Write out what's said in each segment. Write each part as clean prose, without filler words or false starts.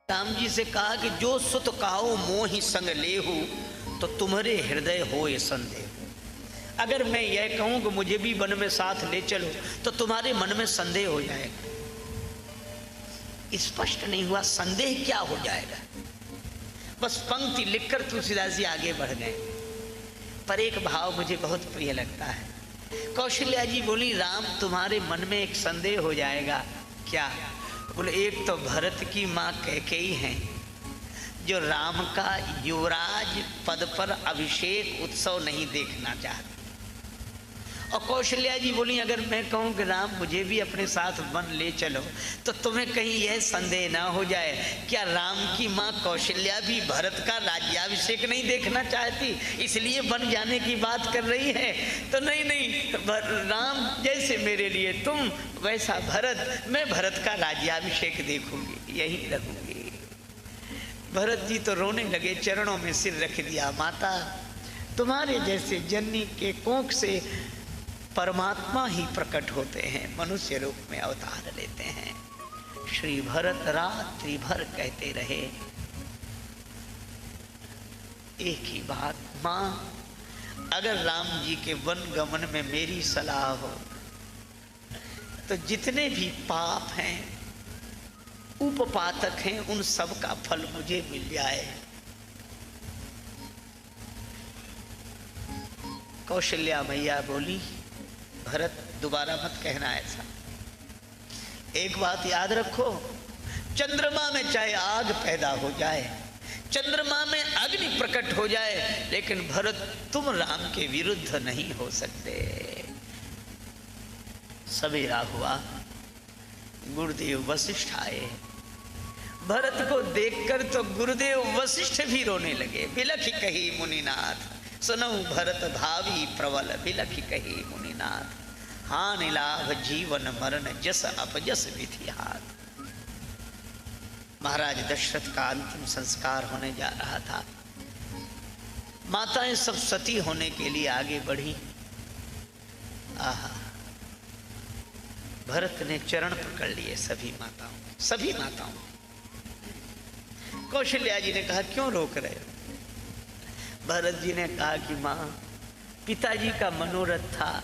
राम जी से कहा कि जो सुत कहो मोहि संग लेहु, तो तुम्हारे हृदय हो ये संदेह। अगर मैं यह कहूं कि मुझे भी वन में साथ ले चलो, तो तुम्हारे मन में संदेह हो जाएगा। स्पष्ट नहीं हुआ संदेह क्या हो जाएगा, बस पंक्ति लिखकर तुलसीदास जी आगे बढ़ गए। पर एक भाव मुझे बहुत प्रिय लगता है। कौशल्या जी बोली, राम तुम्हारे मन में एक संदेह हो जाएगा। क्या? बोले, एक तो भरत की माँ कैकेयी हैं, जो राम का युवराज पद पर अभिषेक उत्सव नहीं देखना चाहती। और कौशल्या जी बोली, अगर मैं कहूँ कि राम मुझे भी अपने साथ वन ले चलो, तो तुम्हें कहीं यह संदेह ना हो जाए, क्या राम की माँ कौशल्या भी भरत का राज्याभिषेक नहीं देखना चाहती, इसलिए वन जाने की बात कर रही है? तो नहीं नहीं, राम जैसे मेरे लिए तुम, वैसा भरत, मैं भरत का राज्याभिषेक देखूंगी, यही रहूंगी। भरत जी तो रोने लगे, चरणों में सिर रख दिया। माता, तुम्हारे जैसे जननी के कोख से परमात्मा ही प्रकट होते हैं, मनुष्य रूप में अवतार लेते हैं। श्री भरत रात्रि भर कहते रहे एक ही बात, माँ अगर राम जी के वन गमन में मेरी सलाह हो, तो जितने भी पाप हैं, उपपातक हैं, उन सब का फल मुझे मिल जाए। कौशल्या मैया बोली, भरत दोबारा मत कहना ऐसा। एक बात याद रखो, चंद्रमा में चाहे आग पैदा हो जाए, चंद्रमा में अग्नि प्रकट हो जाए, लेकिन भरत तुम राम के विरुद्ध नहीं हो सकते। सवेरा हुआ, गुरुदेव वशिष्ठ आए। भरत को देखकर तो गुरुदेव वशिष्ठ भी रोने लगे। बिलखि कही मुनिनाथ, सुनऊ भरत भावी प्रबल, बिलखि कही मुनिनाथ, हानि लाभ जीवन मरण जस अपजस विधि हाथ। महाराज दशरथ का अंतिम संस्कार होने जा रहा था। माताएं सब सती होने के लिए आगे बढ़ी। आहा, भरत ने चरण पकड़ लिए सभी माताओं। कौशल्या जी ने कहा, क्यों रोक रहे हो? भरत जी ने कहा कि माँ, पिताजी का मनोरथ था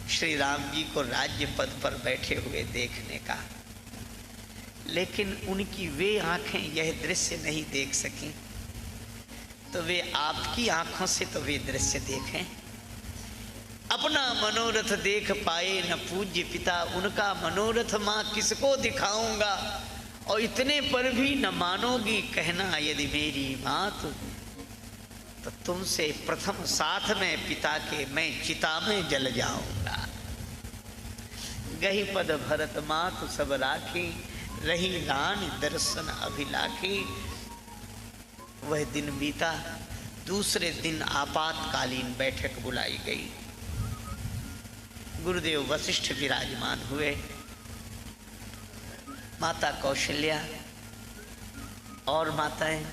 श्री राम जी को राज्य पद पर बैठे हुए देखने का, लेकिन उनकी वे आंखें यह दृश्य नहीं देख सकी, तो वे आपकी आंखों से तो वे दृश्य देखें। अपना मनोरथ देख पाए न पूज्य पिता, उनका मनोरथ माँ किसको दिखाऊंगा? और इतने पर भी न मानोगी कहना, यदि मेरी मात, तो तुमसे प्रथम साथ में पिता के मैं चिता में जल जाऊंगा। गही पद भरत मात सब राखी, रही रानी दर्शन अभिलाखी। वह दिन बीता। दूसरे दिन आपातकालीन बैठक बुलाई गई। गुरुदेव वशिष्ठ विराजमान हुए। माता कौशल्या और माताएं,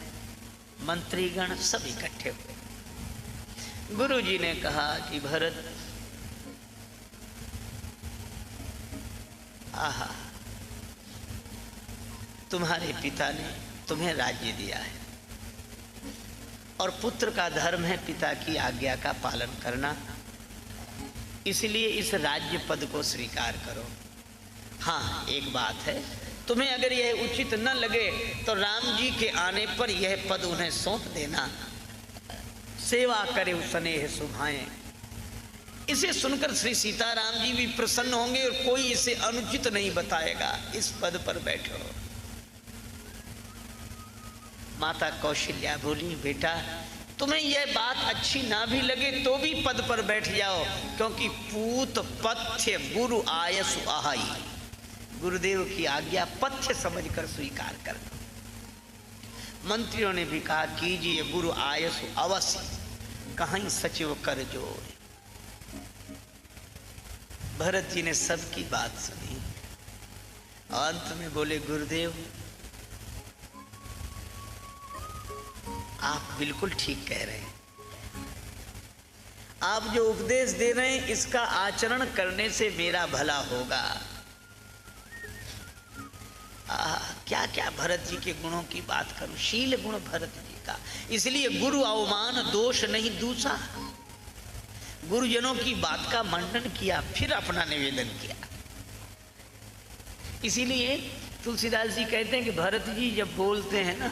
मंत्रीगण सब इकट्ठे हुए। गुरु जी ने कहा कि भरत, आहा, तुम्हारे पिता ने तुम्हें राज्य दिया है, और पुत्र का धर्म है पिता की आज्ञा का पालन करना, इसलिए इस राज्य पद को स्वीकार करो। हाँ, एक बात है, तुम्हें अगर यह उचित न लगे तो राम जी के आने पर यह पद उन्हें सौंप देना। सेवा करे स्नेह सुभाएं। इसे सुनकर श्री सीताराम जी भी प्रसन्न होंगे और कोई इसे अनुचित नहीं बताएगा। इस पद पर बैठो। माता कौशल्या बोली, बेटा तुम्हें यह बात अच्छी ना भी लगे तो भी पद पर बैठ जाओ, क्योंकि पूत पथ्य गुरु आयसु आहाई, गुरुदेव की आज्ञा पथ्य समझकर स्वीकार कर दो। मंत्रियों ने भी कहा, कीजिए गुरु आयसु अवश्य, कहीं सचिव कर जोर। भरत जी ने सबकी बात सुनी। अंत में बोले, गुरुदेव आप बिल्कुल ठीक कह रहे हैं। आप जो उपदेश दे रहे हैं, इसका आचरण करने से मेरा भला होगा। क्या क्या क्या भरत जी के गुणों की बात करूं, शील गुण भरत जी का। इसलिए गुरु अवमान दोष नहीं दूसरा, गुरुजनों की बात का मंडन किया, फिर अपना निवेदन किया। इसीलिए तुलसीदास जी कहते हैं कि भरत जी जब बोलते हैं ना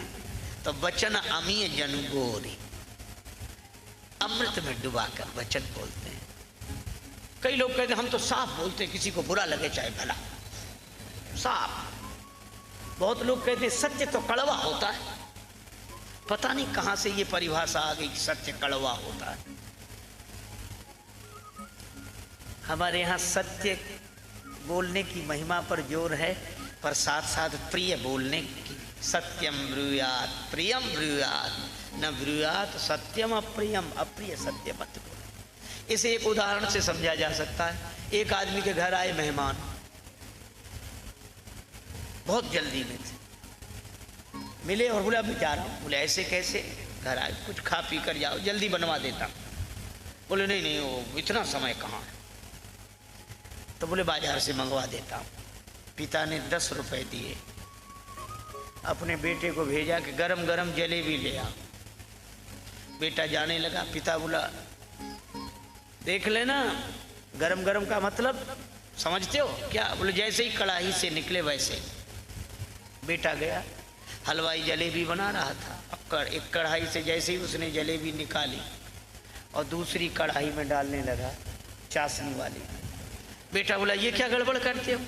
तो वचन अमीय जन गोरी, अमृत में डुबाकर वचन बोलते हैं। कई लोग कहते हैं हम तो साफ बोलते हैं, किसी को बुरा लगे चाहे भला, साफ। बहुत लोग कहते हैं सत्य तो कड़वा होता है। पता नहीं कहां से ये परिभाषा आ गई कि सत्य कड़वा होता है। हमारे यहाँ सत्य बोलने की महिमा पर जोर है, पर साथ साथ प्रिय बोलने की। सत्यम ब्रूयात प्रियम ब्रूयात, न ब्रूयात सत्यम अप्रियम, अप्रिय सत्य मत बोलो। इसे एक उदाहरण से समझा जा सकता है। एक आदमी के घर आए मेहमान, बहुत जल्दी में थे, मिले और बोले अभी जा रहा हूँ। बोले ऐसे कैसे? घर आए, कुछ खा पी कर जाओ, जल्दी बनवा देता। बोले नहीं नहीं, वो इतना समय कहाँ है। तो बोले बाजार से मंगवा देता हूँ। पिता ने 10 रुपए दिए, अपने बेटे को भेजा कि गरम गरम जलेबी ले आ। बेटा जाने लगा, पिता बोला देख लेना, गरम गरम का मतलब समझते हो क्या? बोले जैसे ही कढ़ाई से निकले वैसे। बेटा गया, हलवाई जलेबी बना रहा था। एक कढ़ाई से जैसे ही उसने जलेबी निकाली और दूसरी कढ़ाई में डालने लगा, चाशनी वाली। बेटा बोला ये क्या गड़बड़ करते हो?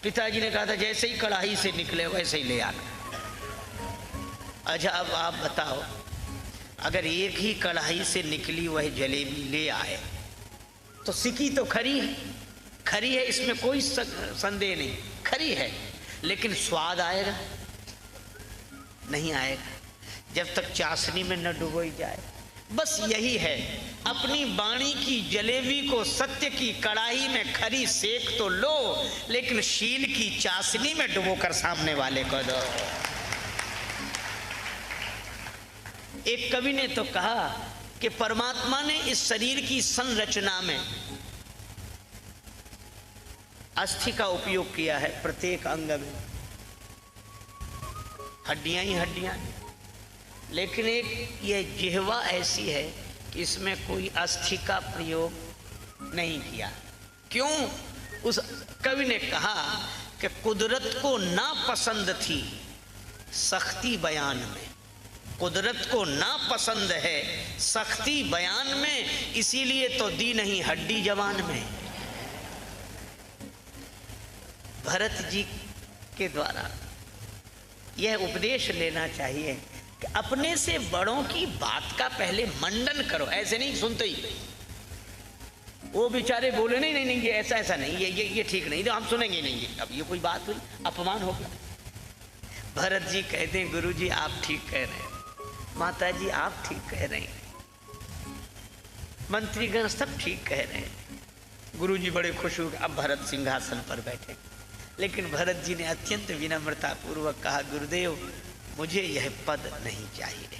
पिताजी ने कहा था जैसे ही कढ़ाई से निकले वैसे ही ले आना। अच्छा अब आप बताओ, अगर एक ही कढ़ाई से निकली वह जलेबी ले आए तो सिकी तो खरी है, खरी है, इसमें कोई संदेह नहीं, खरी है, लेकिन स्वाद आएगा? नहीं आएगा जब तक चाशनी में न डुबोई जाए। बस यही है, अपनी वाणी की जलेबी को सत्य की कढ़ाई में खरी सेक तो लो, लेकिन शील की चाशनी में डुबोकर सामने वाले को दो। एक कवि ने तो कहा कि परमात्मा ने इस शरीर की संरचना में अस्थि का उपयोग किया है। प्रत्येक अंग में हड्डियां ही हड्डियां, लेकिन एक ये जिह्वा ऐसी है कि इसमें कोई अस्थि का प्रयोग नहीं किया। क्यों? उस कवि ने कहा कि कुदरत को ना पसंद थी सख्ती बयान में, कुदरत को ना पसंद है सख्ती बयान में, इसीलिए तो दी नहीं हड्डी जवान में। भरत जी के द्वारा यह उपदेश लेना चाहिए कि अपने से बड़ों की बात का पहले मंडन करो। ऐसे नहीं सुनते ही वो बेचारे बोले नहीं नहीं नहीं ये ऐसा ऐसा नहीं, ये ठीक नहीं, तो हम सुनेंगे नहीं। अब ये कोई बात हुई? अपमान होगा। भरत जी कहते हैं गुरु जी आप ठीक कह रहे हैं, माता जी आप ठीक कह रहे हैं, मंत्रीगण सब ठीक कह रहे हैं। गुरु जी बड़े खुश हुए, अब भरत सिंहासन पर बैठे। लेकिन भरत जी ने अत्यंत विनम्रता पूर्वक कहा गुरुदेव मुझे यह पद नहीं चाहिए।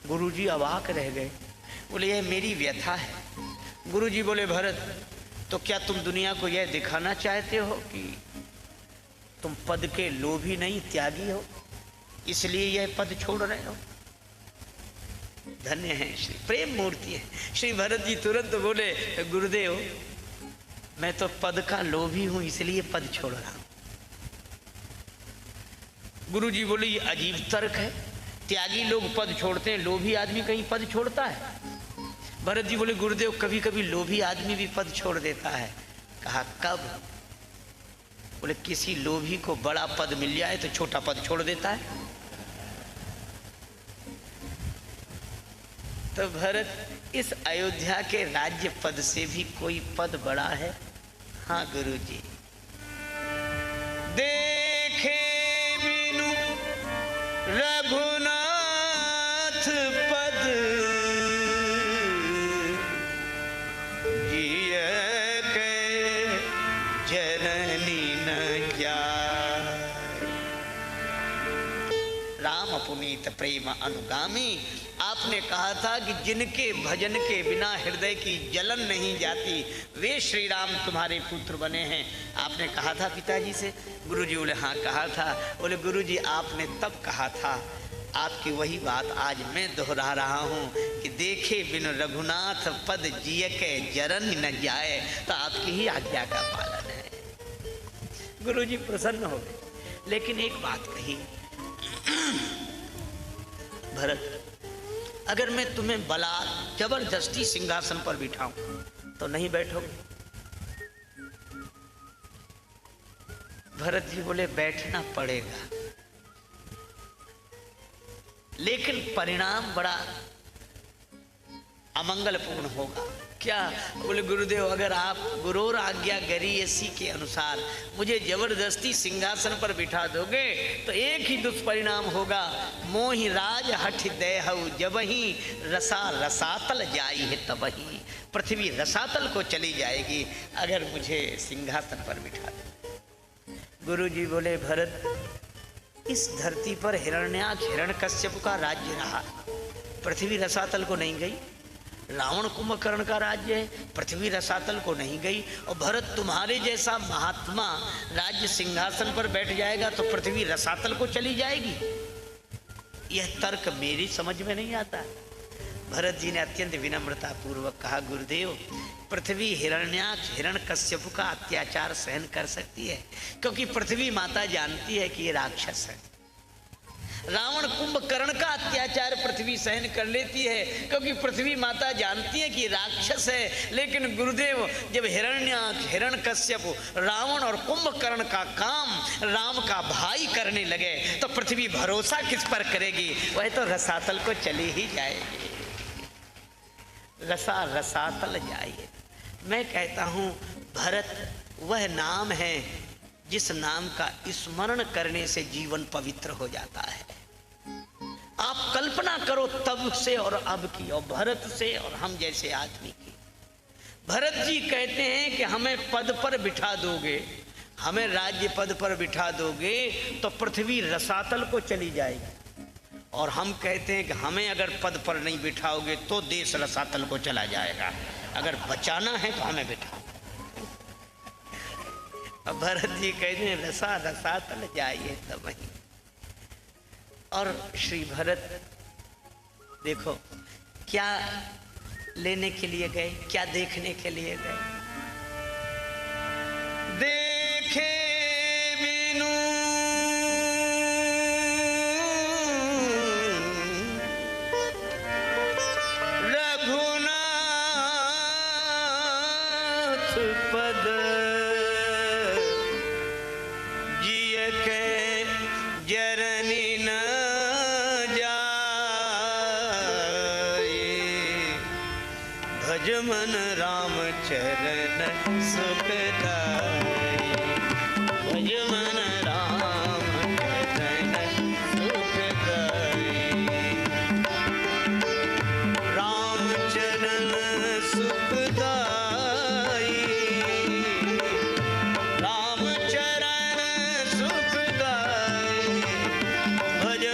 गुरु जी अवाक रह गए, बोले यह मेरी व्यथा है। गुरु जी बोले भरत तो क्या तुम दुनिया को यह दिखाना चाहते हो कि तुम पद के लोभी नहीं त्यागी हो, इसलिए यह पद छोड़ रहे हो? धन्य है, श्री प्रेम मूर्ति है। श्री भरत जी तुरंत बोले गुरुदेव मैं तो पद का लोभी हूं, इसलिए पद छोड़ रहा हूं। गुरु जी बोले ये अजीब तर्क है, त्यागी लोग पद छोड़ते हैं, लोभी आदमी कहीं पद छोड़ता है? भरत जी बोले गुरुदेव कभी कभी लोभी आदमी भी पद छोड़ देता है। कहा कब? बोले किसी लोभी को बड़ा पद मिल जाए तो छोटा पद छोड़ देता है। तो भरत इस अयोध्या के राज्य पद से भी कोई पद बड़ा है? हाँ गुरु जी। देखे बिनु रघुनाथ पद जिय के जननी न जाय। राम पुनीत प्रेम अनुगामी। आपने कहा था कि जिनके भजन के बिना हृदय की जलन नहीं जाती वे श्री राम तुम्हारे पुत्र बने हैं। आपने कहा था पिताजी से? गुरुजी बोले हाँ कहा था। बोले गुरुजी आपने तब कहा था, आपकी वही बात आज मैं दोहरा रहा हूँ कि देखे बिन रघुनाथ पद जिय के जरन न जाए। तो आपकी ही आज्ञा का पालन है। गुरुजी प्रसन्न हो गए, लेकिन एक बात कही, भरत अगर मैं तुम्हें बलात् जबरदस्ती सिंहासन पर बिठाऊं तो नहीं बैठोगे? भरत जी बोले बैठना पड़ेगा, लेकिन परिणाम बड़ा अमंगलपूर्ण होगा। क्या? बोले गुरुदेव अगर आप गुरोर आज्ञा गरीयसी के अनुसार मुझे जबरदस्ती सिंहासन पर बिठा दोगे तो एक ही दुष्परिणाम होगा, मोहि राज हठ देहु जबहि रसा रसातल जाई है तबहि। पृथ्वी रसातल को चली जाएगी अगर मुझे सिंहासन पर बिठा दो। गुरुजी बोले भरत इस धरती पर हिरण्याक्ष हिरण्यकश्यप का राज्य रहा, पृथ्वी रसातल को नहीं गई। रावण कुंभकर्ण का राज्य है, पृथ्वी रसातल को नहीं गई। और भरत तुम्हारे जैसा महात्मा राज्य सिंहासन पर बैठ जाएगा तो पृथ्वी रसातल को चली जाएगी। यह तर्क मेरी समझ में नहीं आता। भरत जी ने अत्यंत विनम्रता पूर्वक कहा गुरुदेव पृथ्वी हिरण्याक्ष हिरण्यकश्यप का अत्याचार सहन कर सकती है, क्योंकि पृथ्वी माता जानती है कि ये राक्षस है। रावण कुंभकर्ण का अत्याचार पृथ्वी सहन कर लेती है, क्योंकि पृथ्वी माता जानती है कि राक्षस है। लेकिन गुरुदेव जब हिरण्याक्ष हिरण्यकश्यप रावण और कुंभकर्ण का काम राम का भाई करने लगे तो पृथ्वी भरोसा किस पर करेगी? वह तो रसातल को चली ही जाएगी। रसा रसातल जाइए। मैं कहता हूँ भरत वह नाम है जिस नाम का स्मरण करने से जीवन पवित्र हो जाता है। आप कल्पना करो तब से और अब की, और भरत से और हम जैसे आदमी की। भरत जी कहते हैं कि हमें पद पर बिठा दोगे, हमें राज्य पद पर बिठा दोगे तो पृथ्वी रसातल को चली जाएगी। और हम कहते हैं कि हमें अगर पद पर नहीं बिठाओगे तो देश रसातल को चला जाएगा। अगर बचाना है तो हमें बिठाओ। अब भरत जी कहते हैं रसा रसातल जाइए तब वहीं। और श्री भरत देखो क्या लेने के लिए गए, क्या देखने के लिए गए? देखे बिनु पद जिय के जरनी न जाए, भज मन राम चरण सुखदाई, भज मन राम चरण सुखदाई, राम चरण सुखदाई, भज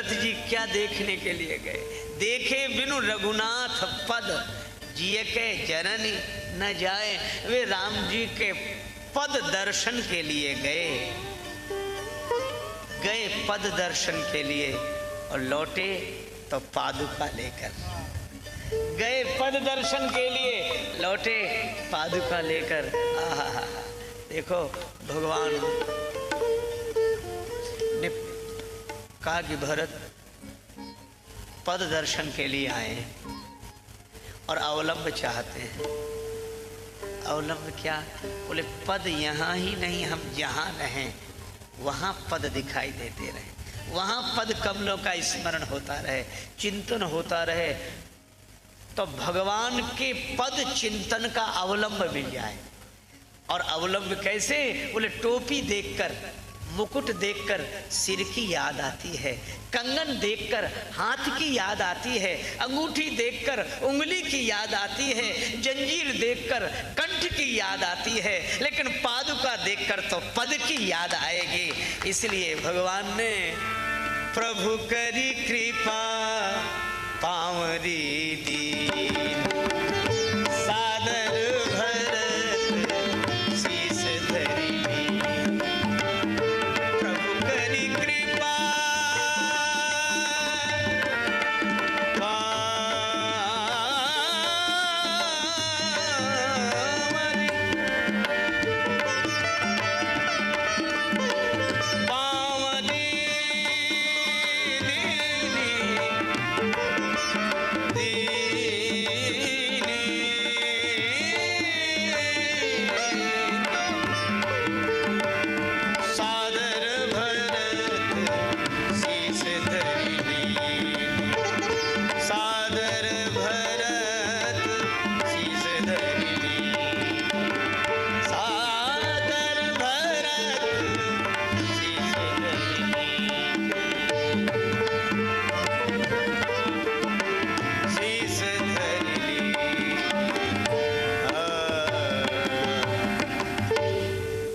भरत जी क्या देखने के लिए गए? देखे बिनु रघुनाथ पद, जिए के जननी न जाए। वे राम जी के पद दर्शन के लिए गए पद दर्शन के लिए, और लौटे तो पादुका लेकर गए। पद दर्शन के लिए लौटे पादुका लेकर। आहा, देखो भगवान ने कहा कि भरत पद दर्शन के लिए आए हैं और अवलंब चाहते हैं। अवलंब क्या? बोले पद यहाँ ही नहीं, हम जहाँ रहें वहाँ पद दिखाई देते रहे, वहाँ पद कमलों का स्मरण होता रहे, चिंतन होता रहे, तो भगवान के पद चिंतन का अवलंब मिल जाए। और अवलंब कैसे? बोले टोपी देखकर, मुकुट देखकर सिर की याद आती है, कंगन देखकर हाथ की याद आती है, अंगूठी देखकर उंगली की याद आती है, जंजीर देखकर कंठ की याद आती है, लेकिन पादुका देखकर तो पद की याद आएगी। इसलिए भगवान ने प्रभु करी कृपा पावरी दीन, सादर भरत शीस धरी।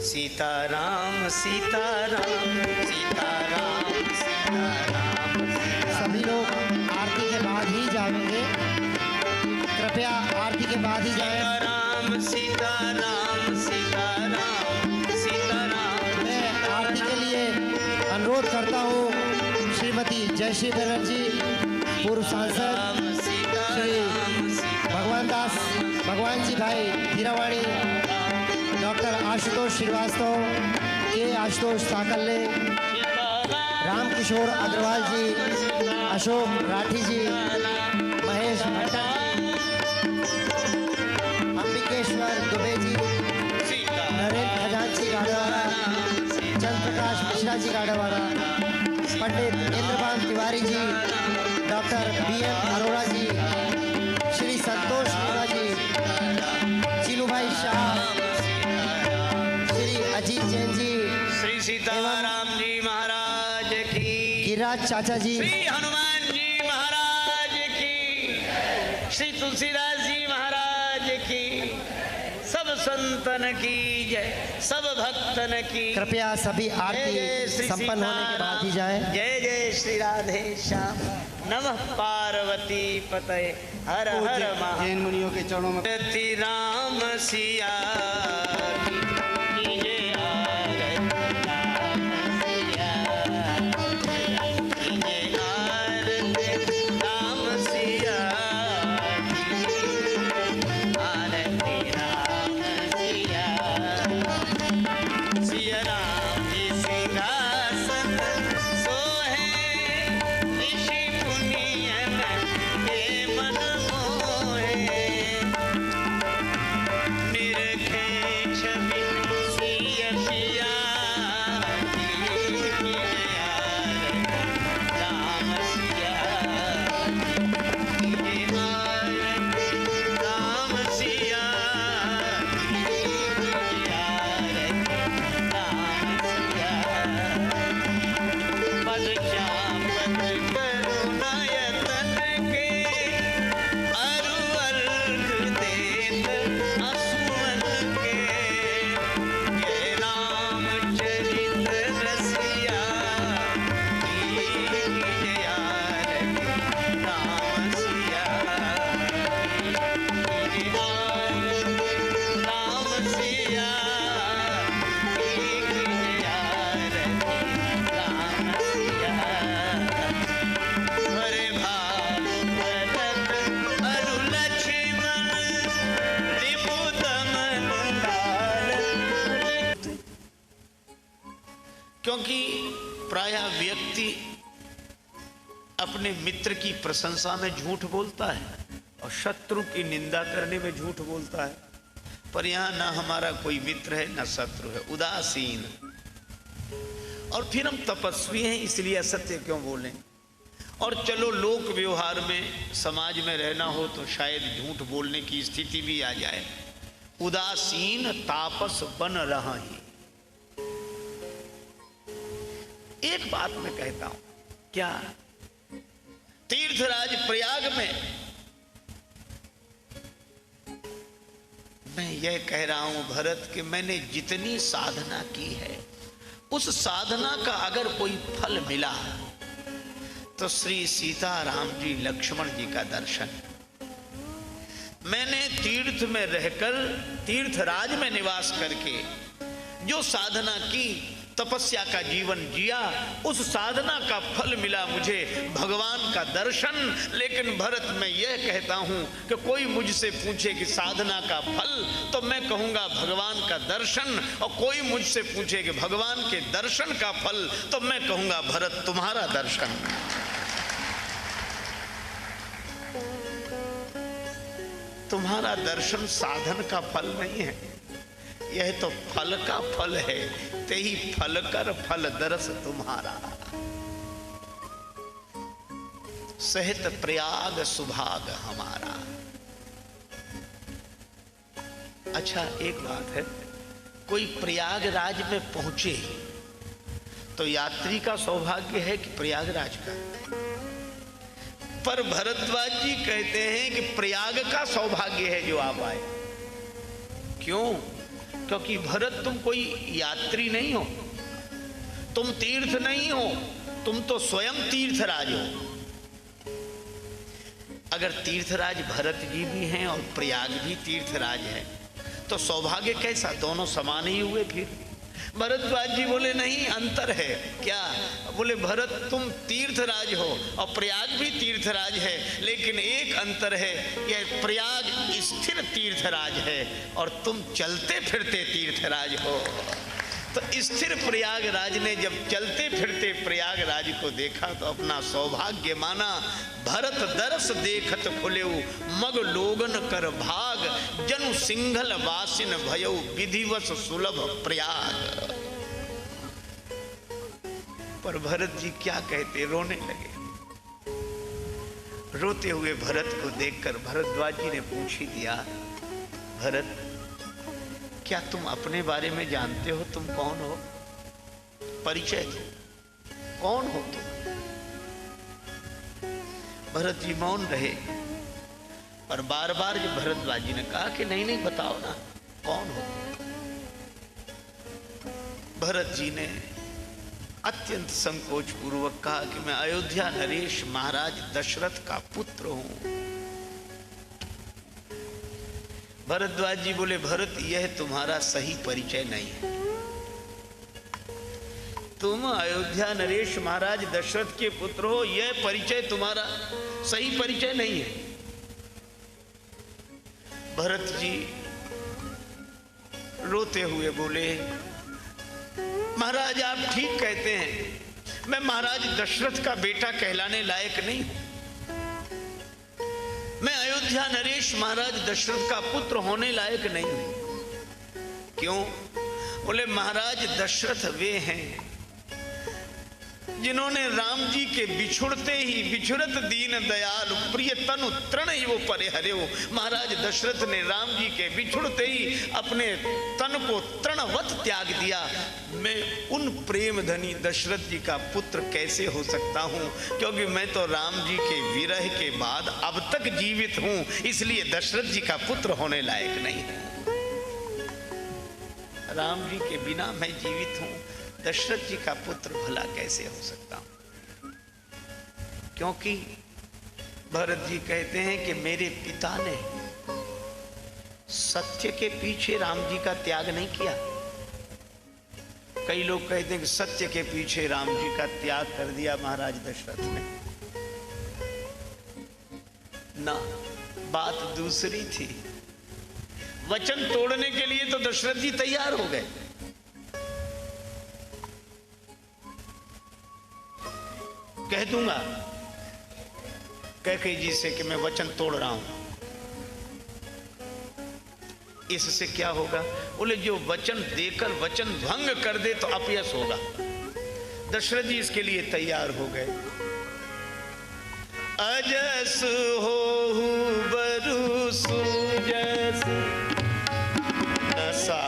सीताराम सीताराम सीताराम सीताराम। सभी लोग आरती के बाद ही जाएंगे, कृपया आरती के बाद ही जाएं। सीताराम सीताराम सीताराम सीताराम। मैं आरती के लिए अनुरोध करता हूँ श्रीमती जयश्री बनर्जी, पूर्व सांसद श्री भगवान जी भाई धीरावाणी, डॉक्टर आशुतोष श्रीवास्तव, के आशुतोष साकल्ले, रामकिशोर अग्रवाल जी, अशोक राठी जी, महेश भट्टन, अंबिकेश्वर दुबे जी, नरेंद्र खजांची गाड़वाड़ा, चंद्रप्रकाश मिश्रा जी गाड़वाड़ा, पंडित इंद्रपाल तिवारी जी, डॉक्टर BM अरोड़ा जी, श्री संतोष मीणा जी, चिनूभाई शाह, अजीत जैन जी, श्री सीताराम जी महाराज की, गिरिराज चाचा जी, श्री हनुमान जी महाराज की, श्री तुलसीदास जी महाराज की, सब संतन की जय, सब भक्तन की। कृपया सभी आरती संपन्न होने के बाद ही जाएं। जय जय श्री राधे श्याम, नमः पार्वती पतये, हर हर महादेव। जैन मुनियों के चरणों में राम सिया छवि अपने मित्र की प्रशंसा में झूठ बोलता है और शत्रु की निंदा करने में झूठ बोलता है। पर यहाँ ना हमारा कोई मित्र है ना शत्रु है, उदासीन। और फिर हम तपस्वी हैं इसलिए असत्य क्यों बोलें। और चलो लोक व्यवहार में समाज में रहना हो तो शायद झूठ बोलने की स्थिति भी आ जाए। उदासीन तापस बन रहा ही। एक बात मैं कहता हूं, क्या तीर्थराज प्रयाग में मैं यह कह रहा हूं भरत कि मैंने जितनी साधना की है उस साधना का अगर कोई फल मिला तो श्री सीताराम जी लक्ष्मण जी का दर्शन। मैंने तीर्थ में रहकर तीर्थराज में निवास करके जो साधना की, तपस्या का जीवन जिया, उस साधना का फल मिला मुझे भगवान का दर्शन। लेकिन भरत मैं यह कहता हूं कि कोई मुझसे पूछे कि साधना का फल तो मैं कहूंगा भगवान का दर्शन, और कोई मुझसे पूछे कि भगवान के दर्शन का फल तो मैं कहूंगा भरत तुम्हारा दर्शन। तुम्हारा दर्शन साधन का फल नहीं है, यह तो फल का फल है। ते ही फल कर फल दरस तुम्हारा, सहित प्रयाग सुभाग हमारा। अच्छा एक बात है, कोई प्रयागराज में पहुंचे तो यात्री का सौभाग्य है कि प्रयागराज का। पर भरद्वाज जी कहते हैं कि प्रयाग का सौभाग्य है जो आप आए। क्यों? क्योंकि भरत तुम कोई यात्री नहीं हो, तुम तीर्थ नहीं हो, तुम तो स्वयं तीर्थराज हो। अगर तीर्थराज भरत जी भी हैं और प्रयाग भी तीर्थराज है तो सौभाग्य कैसा, दोनों समान ही हुए। फिर भरद्वाज जी बोले नहीं, अंतर है। क्या? बोले भरत तुम तीर्थराज हो और प्रयाग भी तीर्थराज है, लेकिन एक अंतर है, यह प्रयाग स्थिर तीर्थराज है और तुम चलते फिरते तीर्थराज हो। तो स्थिर प्रयागराज ने जब चलते फिरते प्रयागराज को देखा तो अपना सौभाग्य माना। भरत दरस देखत खुलेऊ मग लोगन कर भाग, जनु सिंघल वासिन भयऊ विधिवस सुलभ प्रयाग। पर भरत जी क्या कहते, रोने लगे। रोते हुए भरत को देखकर भरद्वाज जी ने पूछ ही दिया, भरत क्या तुम अपने बारे में जानते हो, तुम कौन हो? परिचय दो, कौन हो तुम? भरत जी मौन रहे, पर बार बार जब भरद्वाज जी ने कहा कि नहीं नहीं बताओ ना कौन हो। भरत जी ने अत्यंत संकोच पूर्वक कहा कि मैं अयोध्या नरेश महाराज दशरथ का पुत्र हूं। भरद्वाज जी बोले भरत यह तुम्हारा सही परिचय नहीं है, तुम अयोध्या नरेश महाराज दशरथ के पुत्र हो, यह परिचय तुम्हारा सही परिचय नहीं है। भरत जी रोते हुए बोले महाराज आप ठीक कहते हैं, मैं महाराज दशरथ का बेटा कहलाने लायक नहीं हूं, मैं अयोध्या नरेश महाराज दशरथ का पुत्र होने लायक नहीं हूं। क्यों? बोले महाराज दशरथ वे हैं जिन्होंने राम जी के बिछुड़ते ही बिछुड़त दीन दयाल प्रिय तनु तृण ही वो परिहर्यो। महाराज दशरथ ने राम जी के बिछुड़ते ही अपने तन को तृणवत त्याग दिया। मैं उन प्रेम धनी दशरथ जी का पुत्र कैसे हो सकता हूं, क्योंकि मैं तो राम जी के विरह के बाद अब तक जीवित हूं, इसलिए दशरथ जी का पुत्र होने लायक नहीं हूं। राम जी के बिना मैं जीवित हूं, दशरथ जी का पुत्र भला कैसे हो सकता हूं? क्योंकि भरत जी कहते हैं कि मेरे पिता ने सत्य के पीछे राम जी का त्याग नहीं किया। कई लोग कहते हैं कि सत्य के पीछे राम जी का त्याग कर दिया महाराज दशरथ ने। ना, बात दूसरी थी। वचन तोड़ने के लिए तो दशरथ जी तैयार हो गए। कह दूंगा कैकेयी जी से कि मैं वचन तोड़ रहा हूं। इससे क्या होगा? बोले जो वचन देकर वचन भंग कर दे तो अपयश होगा। दशरथ जी इसके लिए तैयार हो गए। अजस हो बरु सुजस नसा,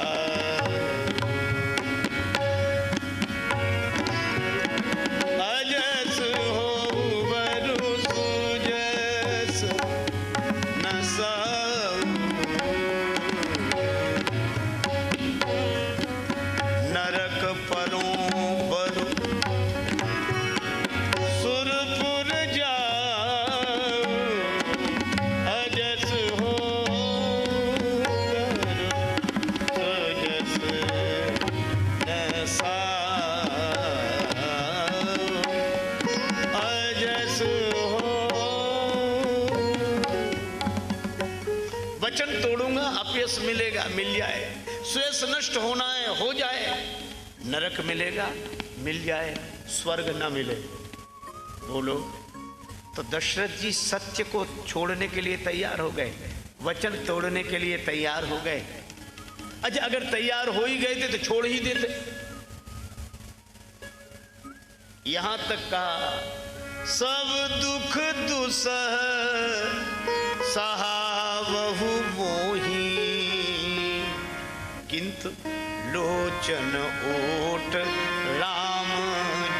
अजस हो बरु सुजस नसा, नरक परों बरु सुरपुर जाओ, अजस हो सुजस नसा, अजस हो। वचन तोड़ूंगा, अपयश मिलेगा, मिल जाए। श्रेष्ठ नष्ट होना है, हो जाए। नरक मिलेगा, मिल जाए। स्वर्ग ना मिले। बोलो। तो दशरथ जी सत्य को छोड़ने के लिए तैयार हो गए, वचन तोड़ने के लिए तैयार हो गए। अच्छा, अगर तैयार हो ही गए थे तो छोड़ ही देते। यहां तक कहा सब दुख दुसह सहावहु मोही, किंतु लोचन ओट राम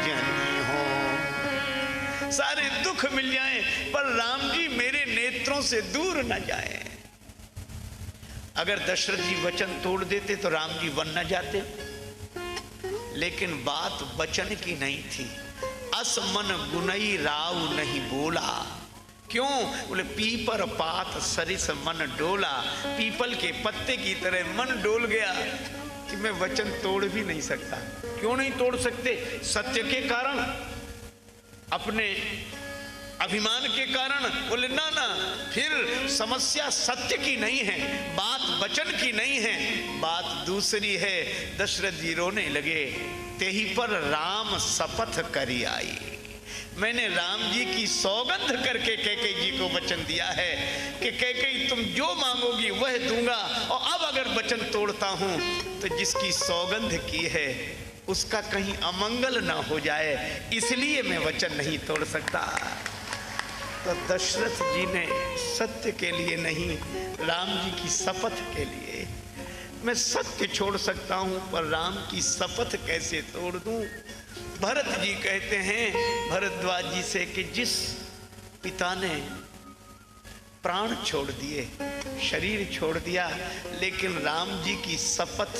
जनि हो। सारे दुख मिल जाएं पर राम जी मेरे नेत्रों से दूर न जाएं। अगर दशरथ जी वचन तोड़ देते तो राम जी वन न जाते, लेकिन बात वचन की नहीं थी। अस मन गुनई राव नहीं बोला। क्यों? बोले पीपर पात सरिस मन डोला। पीपल के पत्ते की तरह मन डोल गया कि मैं वचन तोड़ भी नहीं सकता। क्यों नहीं तोड़ सकते? सत्य के कारण, अपने अभिमान के कारण। बोले ना ना, फिर समस्या सत्य की नहीं है, बात वचन की नहीं है, बात दूसरी है। दशरथ जी रोने लगे। तेही पर राम शपथ करी आई। मैंने राम जी की सौगंध करके कैकेयी जी को वचन दिया है कि कैकेयी तुम जो मांगोगी वह दूंगा, और अब अगर वचन तोड़ता हूं तो जिसकी सौगंध की है उसका कहीं अमंगल ना हो जाए, इसलिए मैं वचन नहीं तोड़ सकता। तो दशरथ जी ने सत्य के लिए नहीं, राम जी की शपथ के लिए, मैं सत्य छोड़ सकता हूं पर राम की शपथ कैसे तोड़ दूं। भरत जी कहते हैं भरद्वाज जी से कि जिस पिता ने प्राण छोड़ दिए, शरीर छोड़ दिया, लेकिन राम जी की शपथ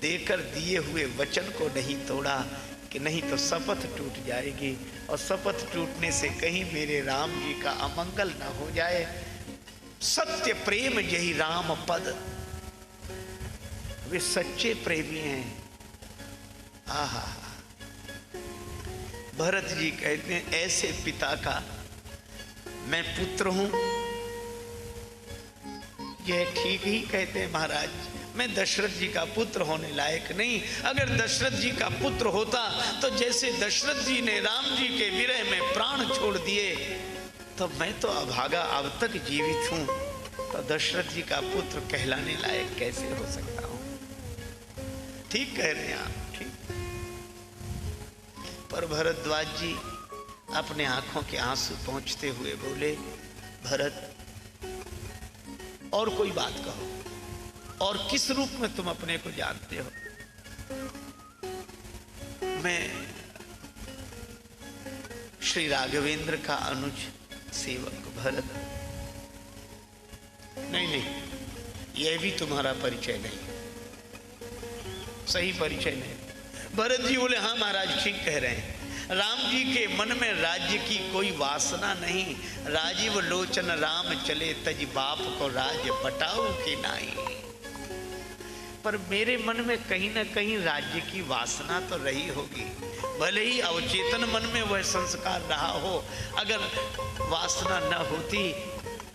देकर दिए हुए वचन को नहीं तोड़ा कि नहीं तो शपथ टूट जाएगी, और शपथ टूटने से कहीं मेरे राम जी का अमंगल ना हो जाए। सत्य प्रेम यही राम पद। वे सच्चे प्रेमी हैं। आहा, भरत जी कहते हैं ऐसे पिता का मैं पुत्र हूं। यह ठीक ही कहते हैं महाराज, मैं दशरथ जी का पुत्र होने लायक नहीं। अगर दशरथ जी का पुत्र होता तो जैसे दशरथ जी ने राम जी के विरह में प्राण छोड़ दिए, तो मैं तो अभागा अब तक जीवित हूं, तो दशरथ जी का पुत्र कहलाने लायक कैसे हो सकता हूं। ठीक कह रहे हैं आप, ठीक। पर भरद्वाज जी अपने आंखों के आंसू पहुंचते हुए बोले, भरत और कोई बात कहो, और किस रूप में तुम अपने को जानते हो? मैं श्री राघवेंद्र का अनुज सेवक भरत। नहीं नहीं, यह भी तुम्हारा परिचय नहीं, सही परिचय नहीं। भरत जी बोले हाँ महाराज ठीक कह रहे हैं, राम जी के मन में राज्य की कोई वासना नहीं। राजीव लोचन राम चले तज बाप को राज बटाऊ के नाई। पर मेरे मन में कहीं ना कहीं राज्य की वासना तो रही होगी, भले ही अवचेतन मन में वह संस्कार रहा हो। अगर वासना न होती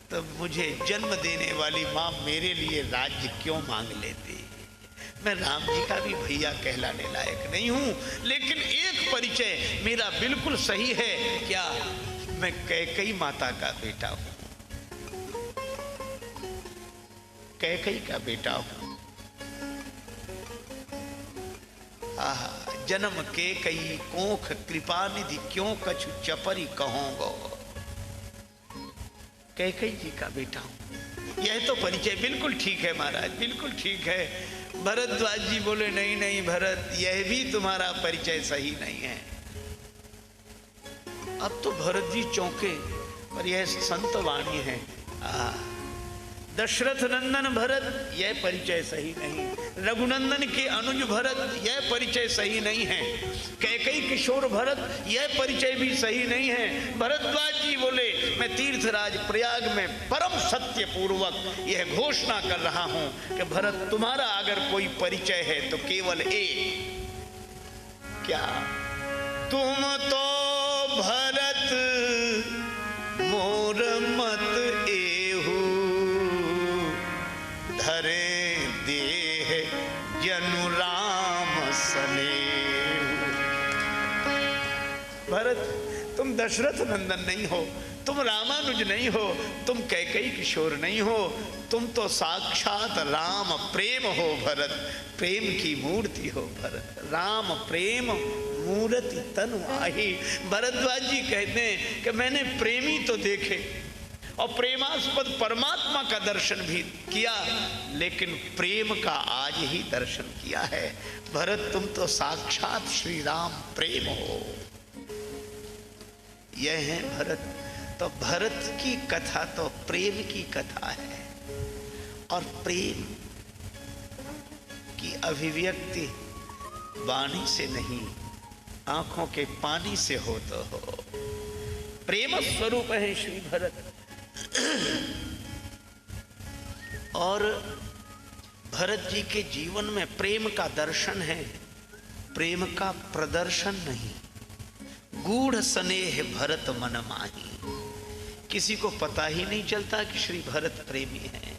तो मुझे जन्म देने वाली माँ मेरे लिए राज्य क्यों मांग लेती। मैं राम जी का भी भैया कहलाने लायक नहीं हूं, लेकिन एक परिचय मेरा बिल्कुल सही है। क्या? मैं कैकई माता का बेटा हूं, कैकई का बेटा हूं। आहा, जन्म के कई कोख कृपा निधि क्यों कछु चपरी कहूंगो। कैकई जी का बेटा हूं, यह तो परिचय बिल्कुल ठीक है महाराज, बिल्कुल ठीक है। भरद्वाज जी बोले नहीं नहीं भरत, यह भी तुम्हारा परिचय सही नहीं है। अब तो भरत जी चौंके, पर यह संत वाणी है। दशरथ नंदन भरत, यह परिचय सही नहीं। रघुनंदन के अनुज भरत, यह परिचय सही नहीं है। कैकई किशोर भरत, यह परिचय भी सही नहीं है। भरद्वाज जी बोले मैं तीर्थराज प्रयाग में परम सत्य पूर्वक यह घोषणा कर रहा हूं कि भरत तुम्हारा अगर कोई परिचय है तो केवल एक, क्या तुम तो भरत मोर मत एहू धरे देह जनु राम सनेहू। भरत तुम दशरथ नंदन नहीं हो, तुम रामानुज नहीं हो, तुम कैकई किशोर नहीं हो, तुम तो साक्षात राम प्रेम हो भरत, प्रेम की मूर्ति हो भरत। राम प्रेम मूर्ति तनु आही। भरद्वाज जी कहते हैं कि मैंने प्रेमी तो देखे और प्रेमास्पद परमात्मा का दर्शन भी किया, लेकिन प्रेम का आज ही दर्शन किया है। भरत तुम तो साक्षात श्री राम प्रेम हो। यह है भरत। तो भरत की कथा तो प्रेम की कथा है, और प्रेम की अभिव्यक्ति वाणी से नहीं, आंखों के पानी से हो तो हो। प्रेम स्वरूप है श्री भरत। और भरत जी के जीवन में प्रेम का दर्शन है, प्रेम का प्रदर्शन नहीं। गूढ़ स्नेह भरत मन माही, किसी को पता ही नहीं चलता कि श्री भरत प्रेमी हैं।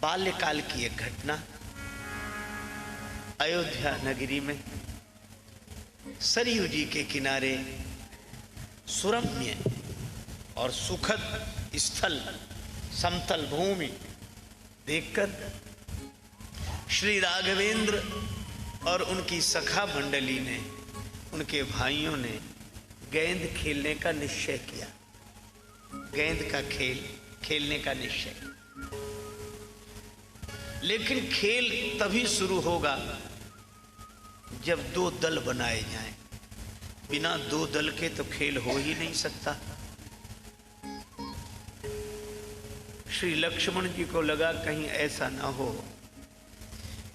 बाल्यकाल की एक घटना, अयोध्या नगरी में सरयू जी के किनारे सुरम्य और सुखद स्थल, समतल भूमि देखकर श्री राघवेंद्र और उनकी सखा मंडली ने, उनके भाइयों ने गेंद खेलने का निश्चय किया। गेंद का खेल खेलने का निश्चय, लेकिन खेल तभी शुरू होगा जब दो दल बनाए जाएं। बिना दो दल के तो खेल हो ही नहीं सकता। श्री लक्ष्मण जी को लगा कहीं ऐसा ना हो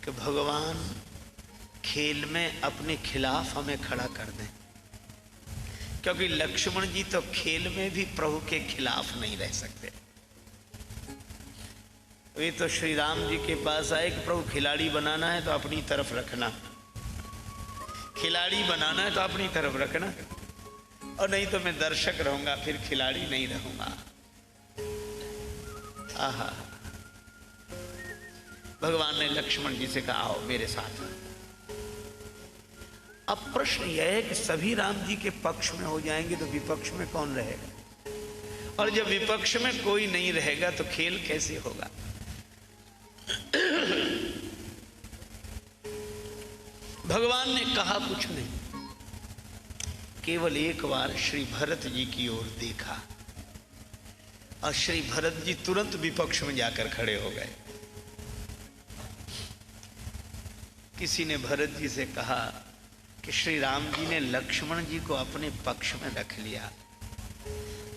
कि भगवान खेल में अपने खिलाफ हमें खड़ा कर दें, क्योंकि लक्ष्मण जी तो खेल में भी प्रभु के खिलाफ नहीं रह सकते। वे तो श्री राम जी के पास आए कि प्रभु खिलाड़ी बनाना है तो अपनी तरफ रखना, खिलाड़ी बनाना है तो अपनी तरफ रखना, और नहीं तो मैं दर्शक रहूंगा, फिर खिलाड़ी नहीं रहूंगा। आहा, भगवान ने लक्ष्मण जी से कहा आओ मेरे साथ। अब प्रश्न यह है कि सभी राम जी के पक्ष में हो जाएंगे तो विपक्ष में कौन रहेगा, और जब विपक्ष में कोई नहीं रहेगा तो खेल कैसे होगा। भगवान ने कहा कुछ नहीं, केवल एक बार श्री भरत जी की ओर देखा, और श्री भरत जी तुरंत विपक्ष में जाकर खड़े हो गए। किसी ने भरत जी से कहा कि श्री राम जी ने लक्ष्मण जी को अपने पक्ष में रख लिया,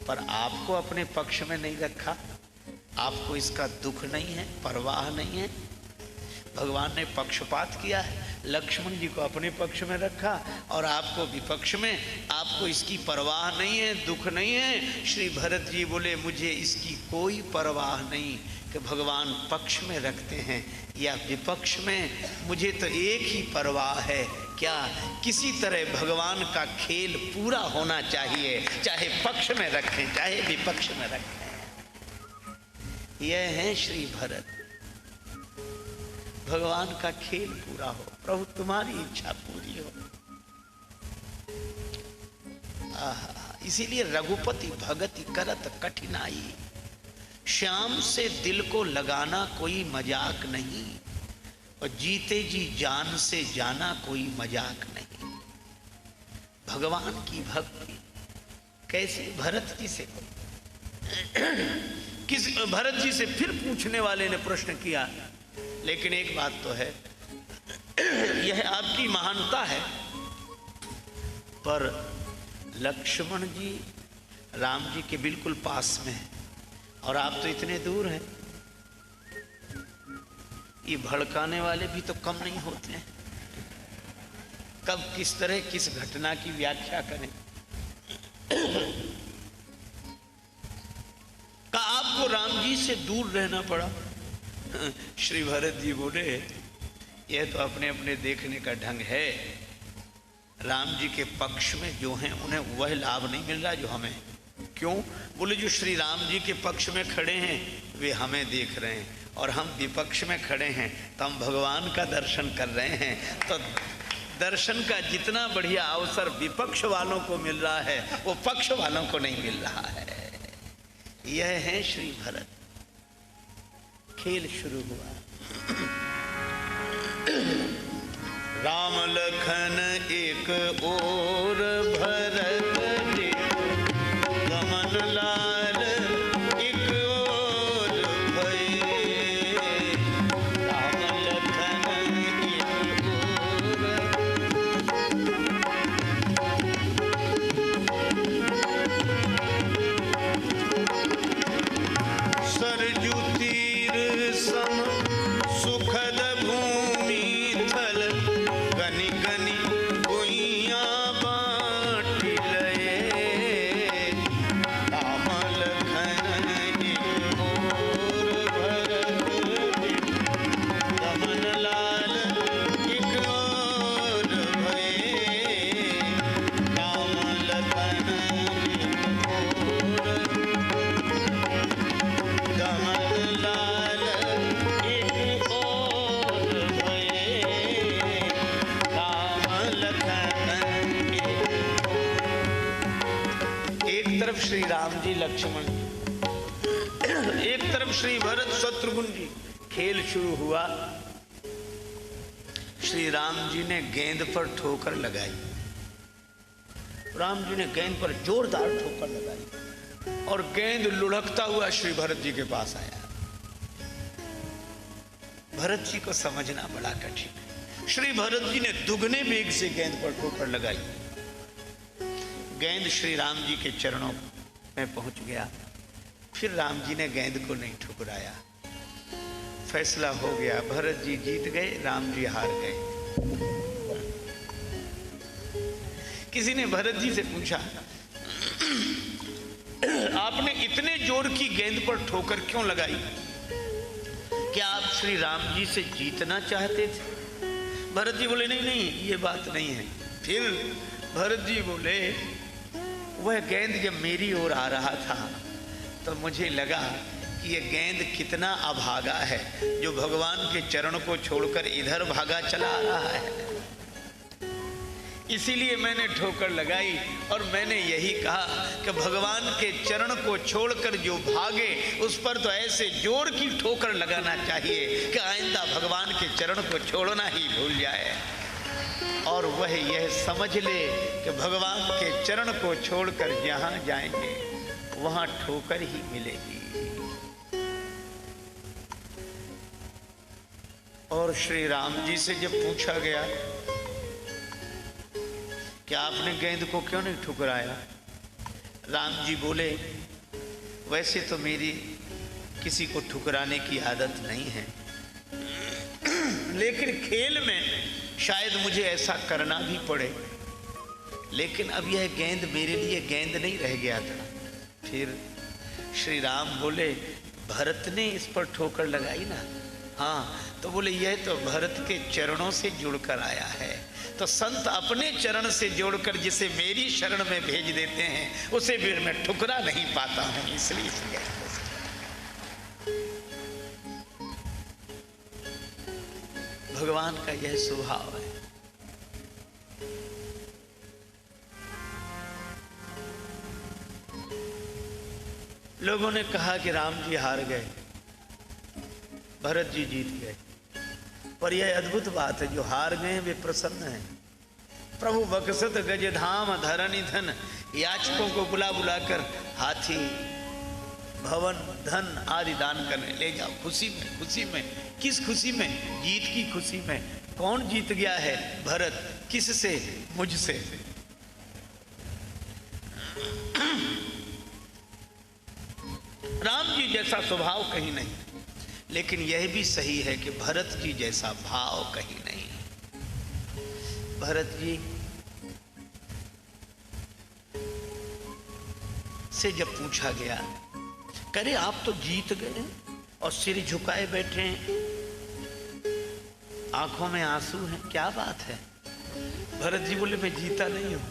पर आपको अपने पक्ष में नहीं रखा। आपको इसका दुख नहीं है, परवाह नहीं है। भगवान ने पक्षपात किया है, लक्ष्मण जी को अपने पक्ष में रखा और आपको विपक्ष में। आपको इसकी परवाह नहीं है, दुख नहीं है। श्री भरत जी बोले मुझे इसकी कोई परवाह नहीं कि भगवान पक्ष में रखते हैं या विपक्ष में, मुझे तो एक ही परवाह है, क्या किसी तरह भगवान का खेल पूरा होना चाहिए, चाहे पक्ष में रखें चाहे विपक्ष में रखें। यह है श्री भरत। भगवान का खेल पूरा हो, प्रभु तुम्हारी इच्छा पूरी हो। आहा, इसीलिए रघुपति भगति करत कठिनाई, श्याम से दिल को लगाना कोई मजाक नहीं, और जीते जी जान से जाना कोई मजाक नहीं। भगवान की भक्ति कैसे भरत जी से भरत जी से फिर पूछने वाले ने प्रश्न किया, लेकिन एक बात तो है, यह आपकी महानता है, पर लक्ष्मण जी राम जी के बिल्कुल पास में है और आप तो इतने दूर हैं। ये भड़काने वाले भी तो कम नहीं होते हैं। कब किस तरह किस घटना की व्याख्या करें। का आपको राम जी से दूर रहना पड़ा। श्री भरत जी बोले, यह तो अपने अपने देखने का ढंग है। राम जी के पक्ष में जो हैं उन्हें वह लाभ नहीं मिल रहा जो हमें। क्यों? बोले जो श्री राम जी के पक्ष में खड़े हैं वे हमें देख रहे हैं, और हम विपक्ष में खड़े हैं तो हम भगवान का दर्शन कर रहे हैं। तो दर्शन का जितना बढ़िया अवसर विपक्ष वालों को मिल रहा है वो पक्ष वालों को नहीं मिल रहा है। यह है श्री भरत। खेल शुरू हुआ। राम लखन एक ओर भरत जी, गमन लाल एक ओर भये। राम लखन एक ओर, सरजू तीर सम सुखद भूमि थल, गनि गनि गुइया बाट लये। राम लखन एक ओर भरत जी, गमन लाल एक ओर भये। राम लखन एक ओर, गमन लाल एक ओर भये। राम लखन एक तरफ श्री राम जी लक्ष्मण जी, एक तरफ श्री भरत शत्रुघ्न जी। खेल शुरू हुआ। श्री राम जी ने गेंद पर ठोकर लगाई। राम जी ने गेंद पर जोरदार ठोकर लगाई और गेंद लुढ़कता हुआ श्री भरत जी के पास आया। भरत जी को समझना बड़ा कठिन है। श्री भरत जी ने दुगने वेग से गेंद पर ठोकर लगाई। गेंद श्री राम जी के चरणों में पहुंच गया। फिर राम जी ने गेंद को नहीं ठुकराया। फैसला हो गया, भरत जी जीत गए, राम जी हार गए। किसी ने भरत जी से पूछा, आपने इतने जोर की गेंद पर ठोकर क्यों लगाई? क्या आप श्री राम जी से जीतना चाहते थे? भरत जी बोले, नहीं नहीं, ये बात नहीं है। फिर भरत जी बोले, वह गेंद जब मेरी ओर आ रहा था तो मुझे लगा कि यह गेंद कितना अभागा है, जो भगवान के चरण को छोड़कर इधर भागा चला आ रहा है। इसीलिए मैंने ठोकर लगाई और मैंने यही कहा कि भगवान के चरण को छोड़कर जो भागे उस पर तो ऐसे जोर की ठोकर लगाना चाहिए कि आइंदा भगवान के चरण को छोड़ना ही भूल जाए, और वह यह समझ ले कि भगवान के चरण को छोड़कर जहां जाएंगे वहां ठोकर ही मिलेगी। और श्री राम जी से जब पूछा गया कि आपने गेंद को क्यों नहीं ठुकराया, राम जी बोले, वैसे तो मेरी किसी को ठुकराने की आदत नहीं है, लेकिन खेल में शायद मुझे ऐसा करना भी पड़े। लेकिन अब यह गेंद मेरे लिए गेंद नहीं रह गया था। फिर श्री राम बोले, भरत ने इस पर ठोकर लगाई ना? हाँ। तो बोले, यह तो भरत के चरणों से जुड़कर आया है। तो संत अपने चरण से जोड़कर जिसे मेरी शरण में भेज देते हैं उसे फिर मैं ठुकरा नहीं पाता हूं, इसलिए भगवान का यह स्वभाव है। लोगों ने कहा कि राम जी हार गए, भरत जी जीत गए। पर यह अद्भुत बात है, जो हार गए वे प्रसन्न हैं। प्रभु बक्सत गजधाम धरणी धन, याचकों को बुला बुलाकर हाथी, भवन, धन आदि दान करने ले जाओ। खुशी में, खुशी में। किस खुशी में? जीत की खुशी में। कौन जीत गया है? भरत। किससे? मुझसे। राम जी जैसा स्वभाव कहीं नहीं, लेकिन यह भी सही है कि भरत जी जैसा भाव कहीं नहीं। भरत जी से जब पूछा गया, करे आप तो जीत गए और सिर झुकाए बैठे हैं, आंखों में आंसू हैं, क्या बात है? भरत जी बोले, मैं जीता नहीं हूं।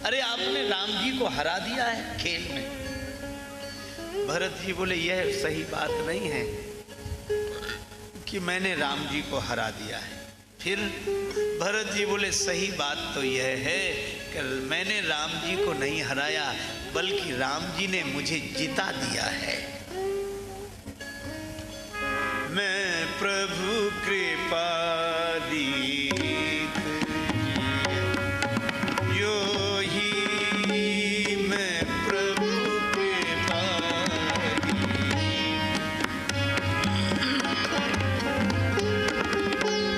अरे आपने राम जी को हरा दिया है खेल में। भरत जी बोले, यह सही बात नहीं है कि मैंने राम जी को हरा दिया है। फिर भरत जी बोले, सही बात तो यह है कि मैंने राम जी को नहीं हराया, बल्कि राम जी ने मुझे जिता दिया है। मैं प्रभु कृपा दीत यो ही मैं प्रभु कृपा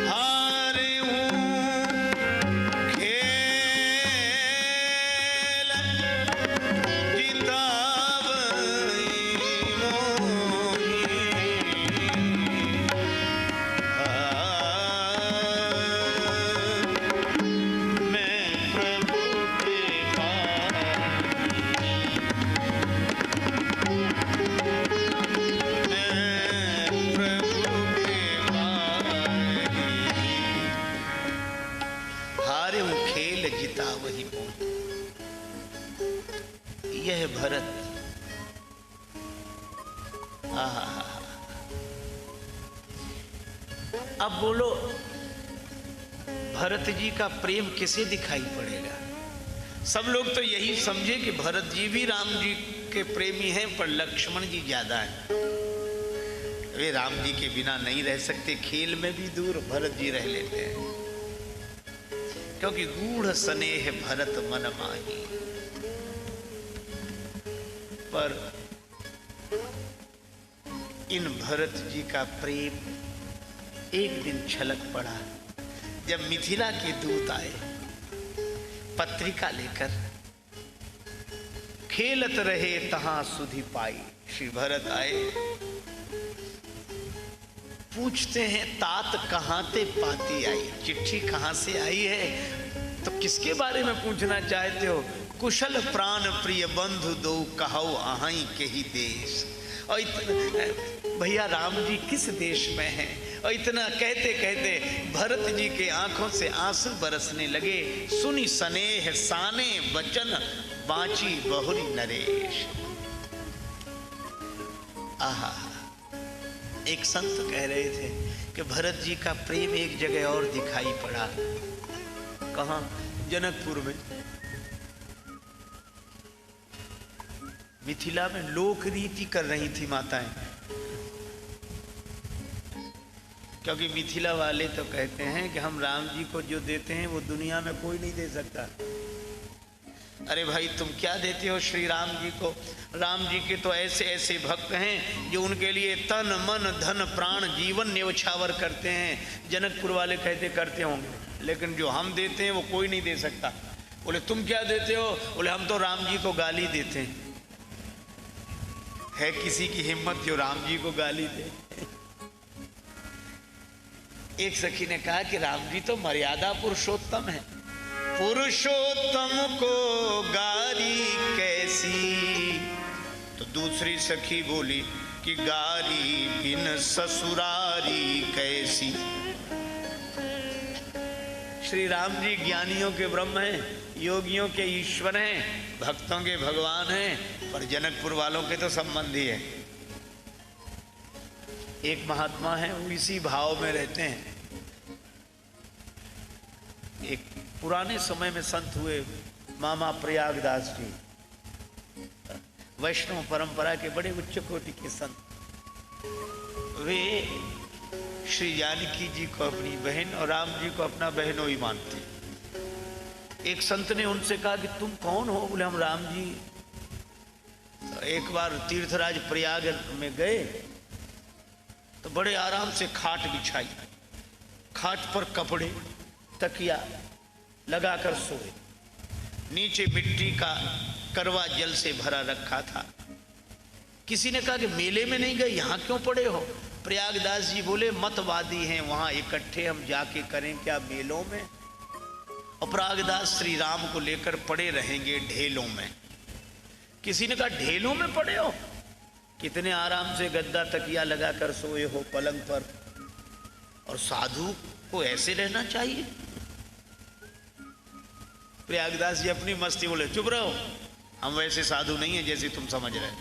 हारे हूँ खेल जितावई मोही। मैं प्रभु कृपा हारे हूं खेल जीता वही मोह। यह भरत, आहा। अब बोलो, भरत जी का प्रेम किसे दिखाई पड़ेगा? सब लोग तो यही समझे कि भरत जी भी राम जी के प्रेमी हैं, पर लक्ष्मण जी ज्यादा हैं। वे राम जी के बिना नहीं रह सकते, खेल में भी दूर भरत जी रह लेते हैं, क्योंकि गूढ़ स्नेह भरत मन माही। पर इन भरत जी का प्रेम एक दिन छलक पड़ा, जब मिथिला के दूत आए पत्रिका लेकर। खेलत रहे तहां सुधि पाई। श्री भरत आए, पूछते हैं, तात कहां ते पाती आई? चिट्ठी कहां से आई है? तो किसके बारे में पूछना चाहते हो? कुशल प्राण प्रिय बंधु दो कहो आहई के ही देश। और भैया राम जी किस देश में हैं? और इतना कहते कहते भरत जी के आंखों से आंसू बरसने लगे। सुनी स्नेह साने वचन बांची बहुरी नरेश। आहा। एक संत कह रहे थे कि भरत जी का प्रेम एक जगह और दिखाई पड़ा। कहाँ? जनकपुर में। मिथिला में लोक रीति कर रही थी माताएं, क्योंकि मिथिला वाले तो कहते हैं कि हम राम जी को जो देते हैं वो दुनिया में कोई नहीं दे सकता। अरे भाई, तुम क्या देते हो श्री राम जी को? राम जी के तो ऐसे ऐसे भक्त हैं जो उनके लिए तन मन धन प्राण जीवन न्यौछावर करते हैं। जनकपुर वाले कहते करते होंगे, लेकिन जो हम देते हैं वो कोई नहीं दे सकता। बोले तुम क्या देते हो? बोले हम तो राम जी को गाली देते हैं। है किसी की हिम्मत जो राम जी को गाली दे? एक सखी ने कहा कि राम जी तो मर्यादा पुरुषोत्तम है। पुरुषोत्तम को गारी कैसी? तो दूसरी सखी बोली कि गारी बिन ससुरारी कैसी। श्री राम जी ज्ञानियों के ब्रह्म हैं, योगियों के ईश्वर हैं, भक्तों के भगवान हैं, पर जनकपुर वालों के तो संबंधी है। एक महात्मा है, वो इसी भाव में रहते हैं। एक पुराने समय में संत हुए मामा प्रयागदास जी, वैष्णव परंपरा के बड़े उच्च कोटि के संत, वे श्री जानकी जी को अपनी बहन और राम जी को अपना बहनोई मानते। एक संत ने उनसे कहा कि तुम कौन हो? बोले हम राम जी। तो एक बार तीर्थराज प्रयाग में गए तो बड़े आराम से खाट बिछाई, खाट पर कपड़े तकिया लगाकर सोए, नीचे मिट्टी का करवा जल से भरा रखा था। किसी ने कहा कि मेले में नहीं गए, यहाँ क्यों पड़े हो? प्रयागदास जी बोले मतवादी हैं, वहाँ इकट्ठे हम जाके करें क्या मेलों में? और प्रयागदास श्री राम को लेकर पड़े रहेंगे ढेलों में। किसी ने कहा ढेलों में पड़े हो? कितने आराम से गद्दा तकिया लगाकर सोए हो पलंग पर, और साधु को ऐसे रहना चाहिए? प्रयागदास जी अपनी मस्ती बोले चुप रहो, हम वैसे साधु नहीं है जैसे तुम समझ रहे।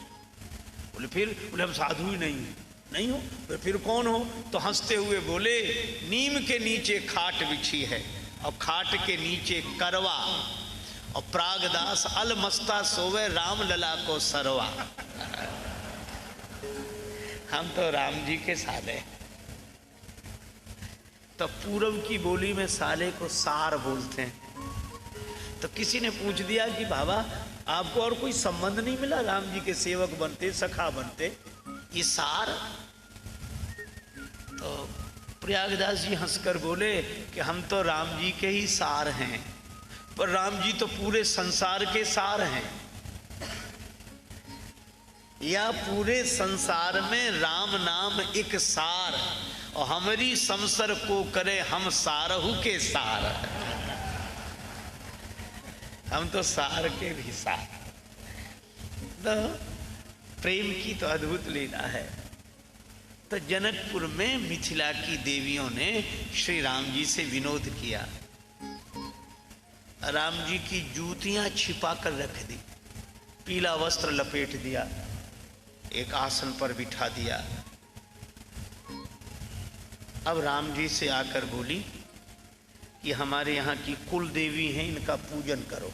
बोले फिर? बोले हम साधु ही नहीं हो। फिर कौन हो? तो हंसते हुए बोले नीम के नीचे खाट बिछी है और खाट के नीचे करवा, और प्रागदास अलमस्ता सोवे राम लला को सरवा। हम तो राम जी के साले। तो पूरब की बोली में साले को सार बोलते हैं। तो किसी ने पूछ दिया कि बाबा आपको और कोई संबंध नहीं मिला? राम जी के सेवक बनते, सखा बनते, ये सार? तो प्रयागदास जी हंसकर बोले कि हम तो राम जी के ही सार हैं, पर राम जी तो पूरे संसार के सार हैं, या पूरे संसार में राम नाम एक सार, और हमारी संसर को करे हम सारहू के सार। हम तो सार के भी सार। तो प्रेम की तो अद्भुत लीला है। तो जनकपुर में मिथिला की देवियों ने श्री राम जी से विनोद किया। राम जी की जूतियां छिपा कर रख दी, पीला वस्त्र लपेट दिया, एक आसन पर बिठा दिया। अब राम जी से आकर बोली कि हमारे यहाँ की कुल देवी हैं, इनका पूजन करो।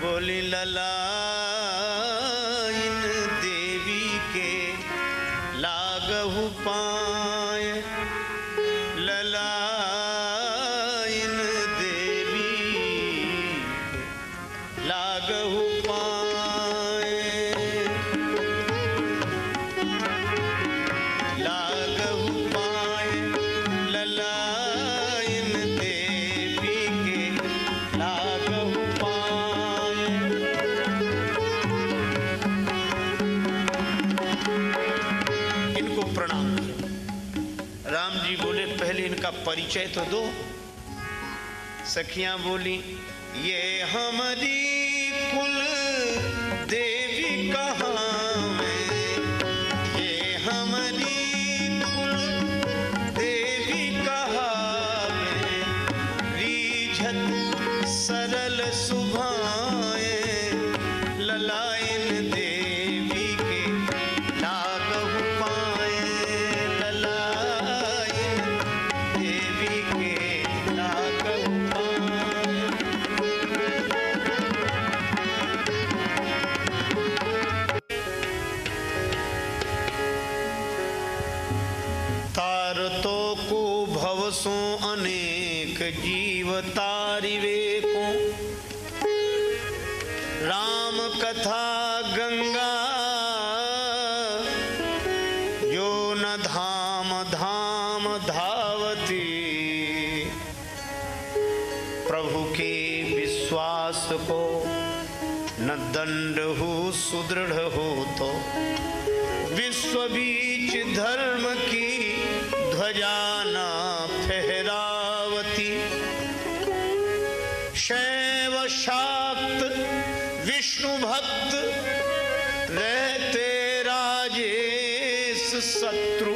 बोली लला इन देवी के लागहु पाए, लला इन देवी के लागहु पाए, लागहु पाए, लला इन देवी के लागहु पाए। इनको प्रणाम किया। राम जी बोले पहले इनका परिचय तो दो। सखियां बोली ये हमारी कुल देवी कहाँ में, ये हमारी कुल देवी कहाँ में, रीझत सरल सुभाए, ललायन देवी के लागहु पाए, ललायन देवी के लागहु पाए। तारतो को भवसों अनेक जीव तारिवे को, राम कथा गंगा जो न धाम धाम धावती, प्रभु के विश्वास को न दंड हो सुदृढ़ हो, तो विश्व बीच धर्म की ध्वजा न फहरावती। शैव शाक्त विष्णु भक्त रहते राजेश शत्रु,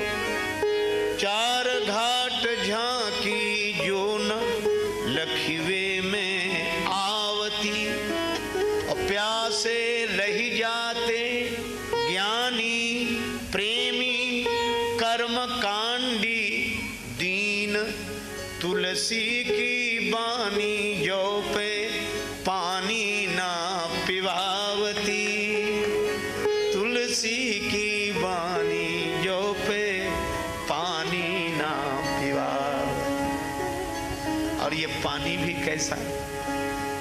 चार घाट झांकी जो न लखिवे में आवती, और प्यासे रही जाते ज्ञानी प्रेमी कर्म कांडी, दीन तुलसी की बानी जो पे पानी ना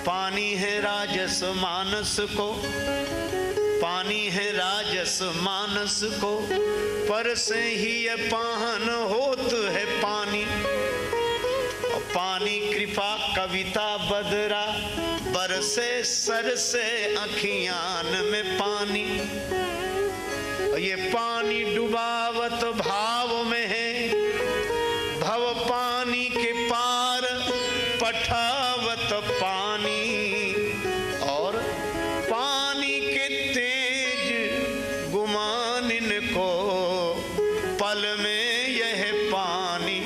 पानी है राजस मानस को, पानी है राजस मानस को, पर से ही ये पाहन होत है पानी। और पानी कृपा कविता बदरा, बरसे सर से अखियान में पानी। और ये पानी डुबावत भाव में है, भव पानी के पार पठावत पानी। और पानी के तेज गुमानिन को, पल में यह पानी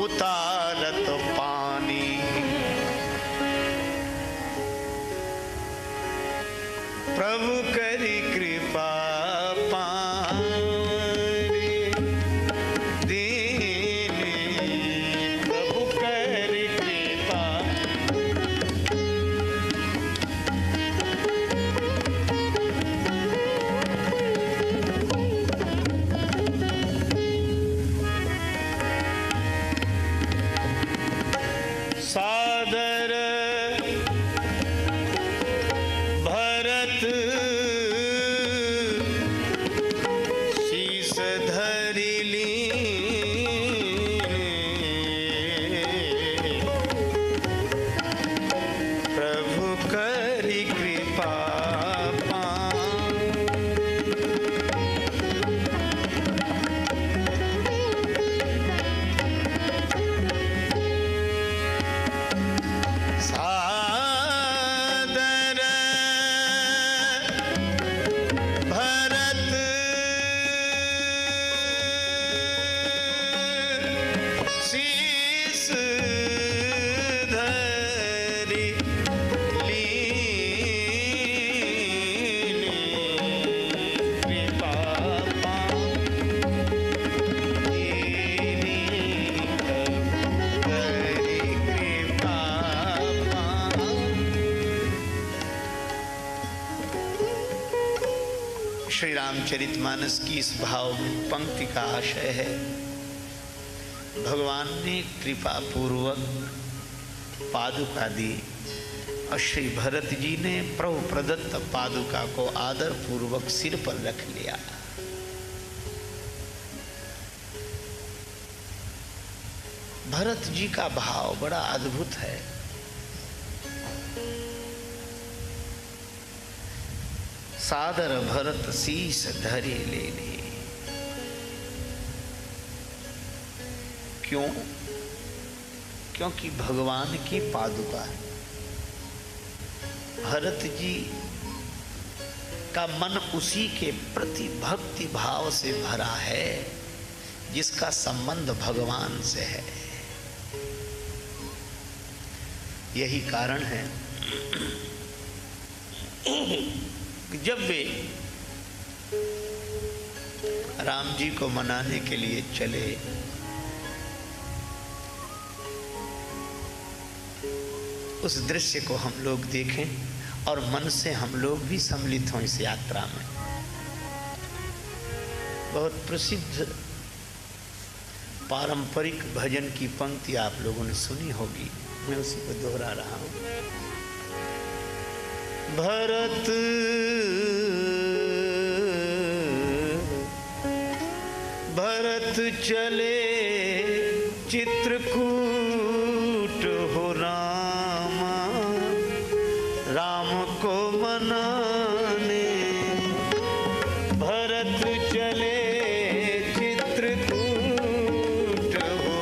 उतारत पानी। प्रभु करी कृपा सादर भरत शीस धरि लीन, प्रभु करि कृपा श्री रामचरितमानस की इस भाव में पंक्ति का आशय है, भगवान ने कृपा पूर्वक पादुका दी और श्री भरत जी ने प्रभु प्रदत्त पादुका को आदर पूर्वक सिर पर रख लिया। भरत जी का भाव बड़ा अद्भुत है। सादर भरत शीस धरि लेने। क्यों? क्योंकि भगवान की पादुका है। भरत जी का मन उसी के प्रति भक्ति भाव से भरा है जिसका संबंध भगवान से है। यही कारण है जब वे राम जी को मनाने के लिए चले, उस दृश्य को हम लोग देखें और मन से हम लोग भी सम्मिलित हों इस यात्रा में। बहुत प्रसिद्ध पारंपरिक भजन की पंक्ति आप लोगों ने सुनी होगी, मैं उसी को दोहरा रहा हूं। भरत भरत चले चित्रकूट हो रामा, राम को मनाने। भरत चले चित्रकूट हो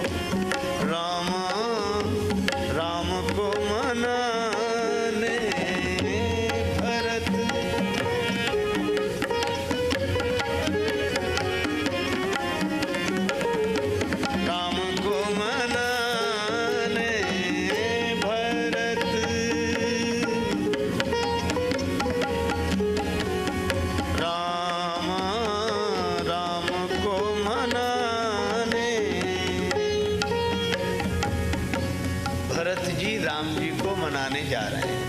रामा, राम को मनाने। राम जी को मनाने जा रहे हैं।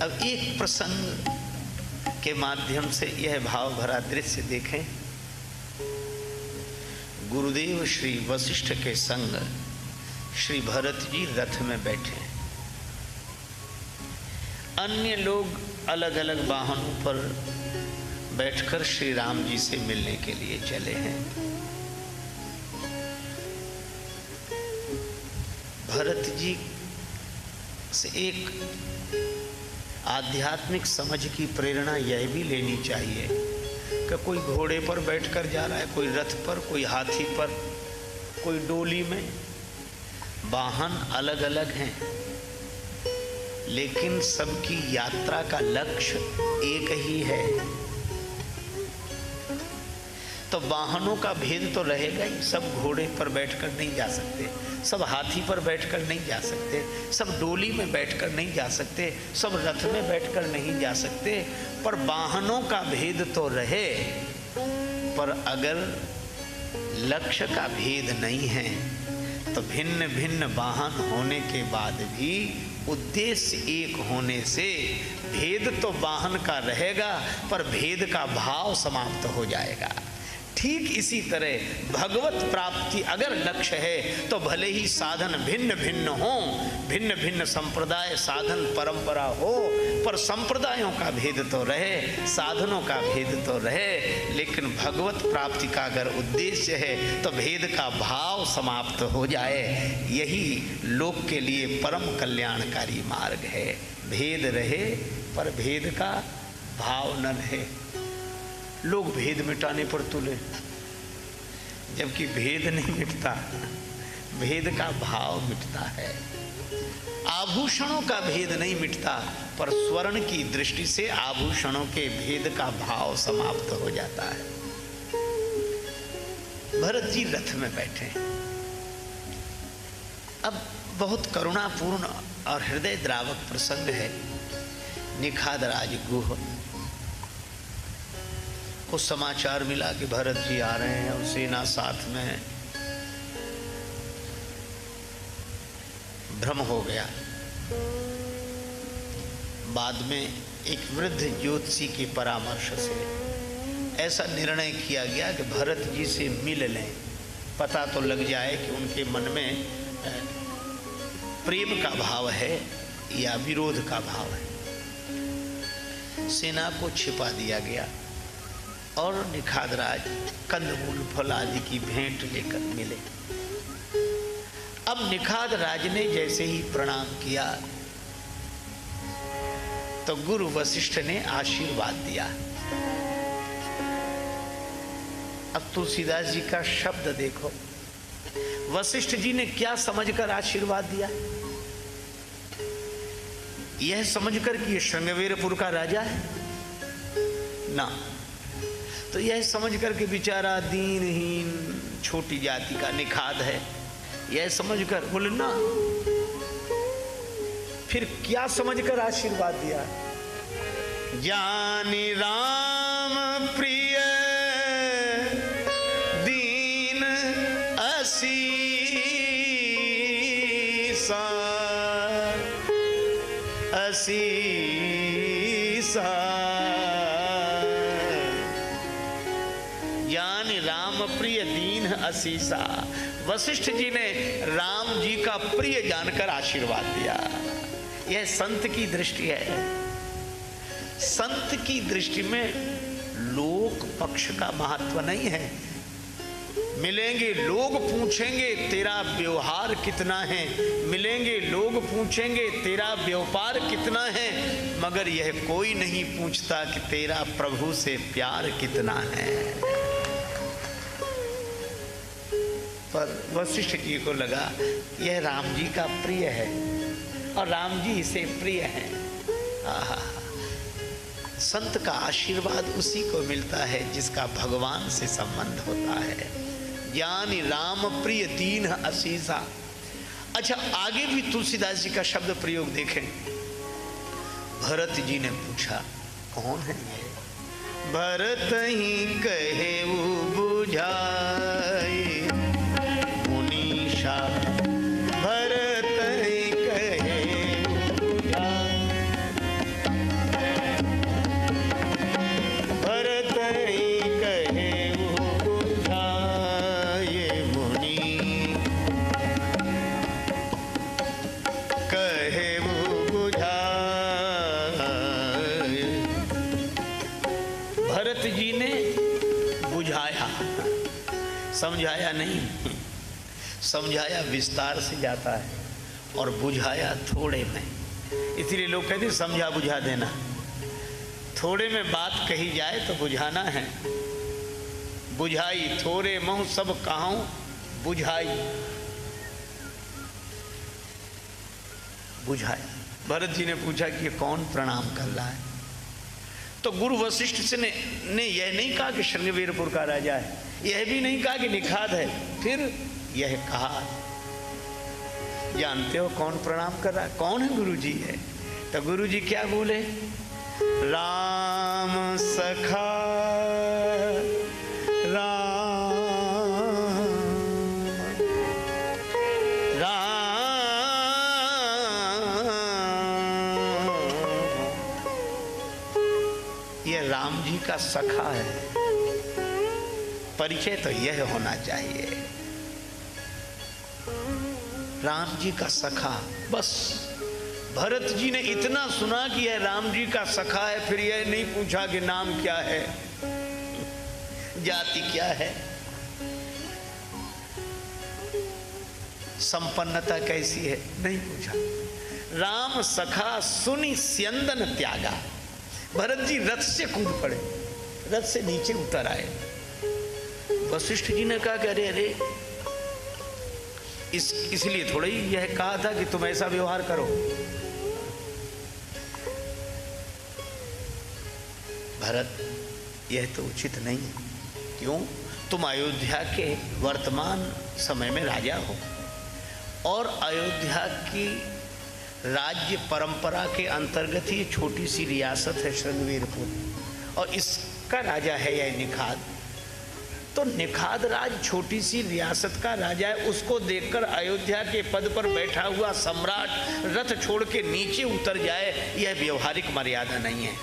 अब एक प्रसंग के माध्यम से यह भाव भरा दृश्य देखें। गुरुदेव श्री वशिष्ठ के संग श्री भरत जी रथ में बैठे, अन्य लोग अलग अलग वाहनों पर बैठकर श्री राम जी से मिलने के लिए चले हैं। भरत जी से एक आध्यात्मिक समझ की प्रेरणा यह भी लेनी चाहिए कि कोई घोड़े पर बैठकर जा रहा है, कोई रथ पर, कोई हाथी पर, कोई डोली में। वाहन अलग अलग हैं, लेकिन सबकी यात्रा का लक्ष्य एक ही है। तो वाहनों का भेद तो रहेगा ही। सब घोड़े पर बैठकर नहीं जा सकते, सब हाथी पर बैठकर नहीं जा सकते, सब डोली में बैठकर नहीं जा सकते, सब रथ में बैठकर नहीं जा सकते। पर वाहनों का भेद तो रहे, पर अगर लक्ष्य का भेद नहीं है तो भिन्न भिन्न वाहन होने के बाद भी उद्देश्य एक होने से भेद तो वाहन का रहेगा, पर भेद का भाव समाप्त हो जाएगा। ठीक इसी तरह भगवत प्राप्ति अगर लक्ष्य है तो भले ही साधन भिन्न भिन्न हों, भिन्न भिन्न संप्रदाय साधन परंपरा हो, पर संप्रदायों का भेद तो रहे, साधनों का भेद तो रहे। लेकिन भगवत प्राप्ति का अगर उद्देश्य है तो भेद का भाव समाप्त हो जाए। यही लोक के लिए परम कल्याणकारी मार्ग है। भेद रहे पर भेद का भाव न रहे। लोग भेद मिटाने पर तुले, जबकि भेद नहीं मिटता, भेद का भाव मिटता है। आभूषणों का भेद नहीं मिटता, पर स्वर्ण की दृष्टि से आभूषणों के भेद का भाव समाप्त हो जाता है। भरत जी रथ में बैठे। अब बहुत करुणापूर्ण और हृदय द्रावक प्रसंग है। निखाद राज गुह को समाचार मिला कि भरत जी आ रहे हैं और सेना साथ में है। भ्रम हो गया। बाद में एक वृद्ध ज्योतिषी के परामर्श से ऐसा निर्णय किया गया कि भरत जी से मिल लें, पता तो लग जाए कि उनके मन में प्रेम का भाव है या विरोध का भाव है। सेना को छिपा दिया गया और निखाद राज कंदमूल फल आदि की भेंट लेकर मिले। अब निखाद राज ने जैसे ही प्रणाम किया तो गुरु वशिष्ठ ने आशीर्वाद दिया। अब तुलसीदास जी का शब्द देखो, वशिष्ठ जी ने क्या समझकर आशीर्वाद दिया? यह समझकर कि यह श्रृंगवेरपुर का राजा है ना, तो यह समझकर के बेचारा दीनहीन छोटी जाति का निखाद है, यह समझकर बोले ना। फिर क्या समझकर आशीर्वाद दिया? जानी राम प्रिय दीन असीसा, असीसा। प्रिय दीन असीसा। वशिष्ठ जी ने राम जी का प्रिय जानकर आशीर्वाद दिया। यह संत की दृष्टि है। संत की दृष्टि में लोक पक्ष का महत्व नहीं है। मिलेंगे लोग पूछेंगे तेरा व्यवहार कितना है, मिलेंगे लोग पूछेंगे तेरा व्यापार कितना है, मगर यह कोई नहीं पूछता कि तेरा प्रभु से प्यार कितना है। पर वशिष्ठ जी को लगा यह राम जी का प्रिय है और राम जी इसे प्रिय है। संत का आशीर्वाद उसी को मिलता है जिसका भगवान से संबंध होता है। ज्ञानी राम प्रिय दीन असीसा। अच्छा, आगे भी तुलसीदास जी का शब्द प्रयोग देखें। भरत जी ने पूछा कौन है ये? भरत ही कहे वो बुझाए मुनीषा, भरत ही कहे बुझाए, भरत ही कहे वो बुझाए मुनि, कहे वो बुझाए समझाया नहीं, समझाया विस्तार से जाता है और बुझाया थोड़े में। इसलिए लोग कहते हैं समझा बुझा देना। थोड़े में बात कही जाए तो बुझाना है। बुझाई थोड़े महु सब कहूं बुझाई, बुझाया। भरत जी ने पूछा कि ये कौन प्रणाम कर रहा है? तो गुरु वशिष्ठ से ने यह नहीं कहा कि श्रृंगवीरपुर का राजा है, यह भी नहीं कहा कि निखाद है, फिर यह कहा, जानते हो कौन प्रणाम कर रहा है? कौन है? गुरु जी है। तो गुरु जी क्या बोले? राम सखा राम राम, ये राम जी का सखा है। परिचय तो यह होना चाहिए, राम जी का सखा। बस भरत जी ने इतना सुना कि यह राम जी का सखा है, फिर यह नहीं पूछा कि नाम क्या है, जाति क्या है, संपन्नता कैसी है, नहीं पूछा। राम सखा सुनि स्यंदन त्यागा। भरत जी रथ से कूद पड़े, रथ से नीचे उतर आए। वशिष्ठ जी ने कहा कि अरे अरे, इसलिए थोड़ा ही यह कहा था कि तुम ऐसा व्यवहार करो। भरत, यह तो उचित नहीं है। क्यों? तुम अयोध्या के वर्तमान समय में राजा हो और अयोध्या की राज्य परंपरा के अंतर्गत ही छोटी सी रियासत है श्रृंगवीरपुर, और इसका राजा है यह निखाद। तो निखाद राज छोटी सी रियासत का राजा है, उसको देखकर अयोध्या के पद पर बैठा हुआ सम्राट रथ छोड़ के नीचे उतर जाए, यह व्यवहारिक मर्यादा नहीं है।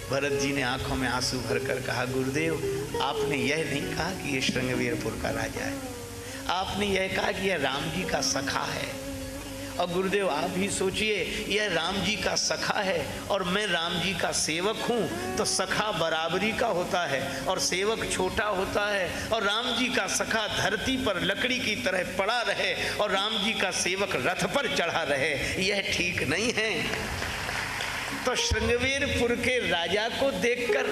भरत जी ने आंखों में आंसू भरकर कहा, गुरुदेव, आपने यह नहीं कहा कि यह श्रृंगवीरपुर का राजा है, आपने यह कहा कि यह राम जी का सखा है। और गुरुदेव आप ही सोचिए, यह राम जी का सखा है और मैं राम जी का सेवक हूँ, तो सखा बराबरी का होता है और सेवक छोटा होता है। और राम जी का सखा धरती पर लकड़ी की तरह पड़ा रहे और राम जी का सेवक रथ पर चढ़ा रहे, यह ठीक नहीं है। तो श्रृंगवीरपुर के राजा को देखकर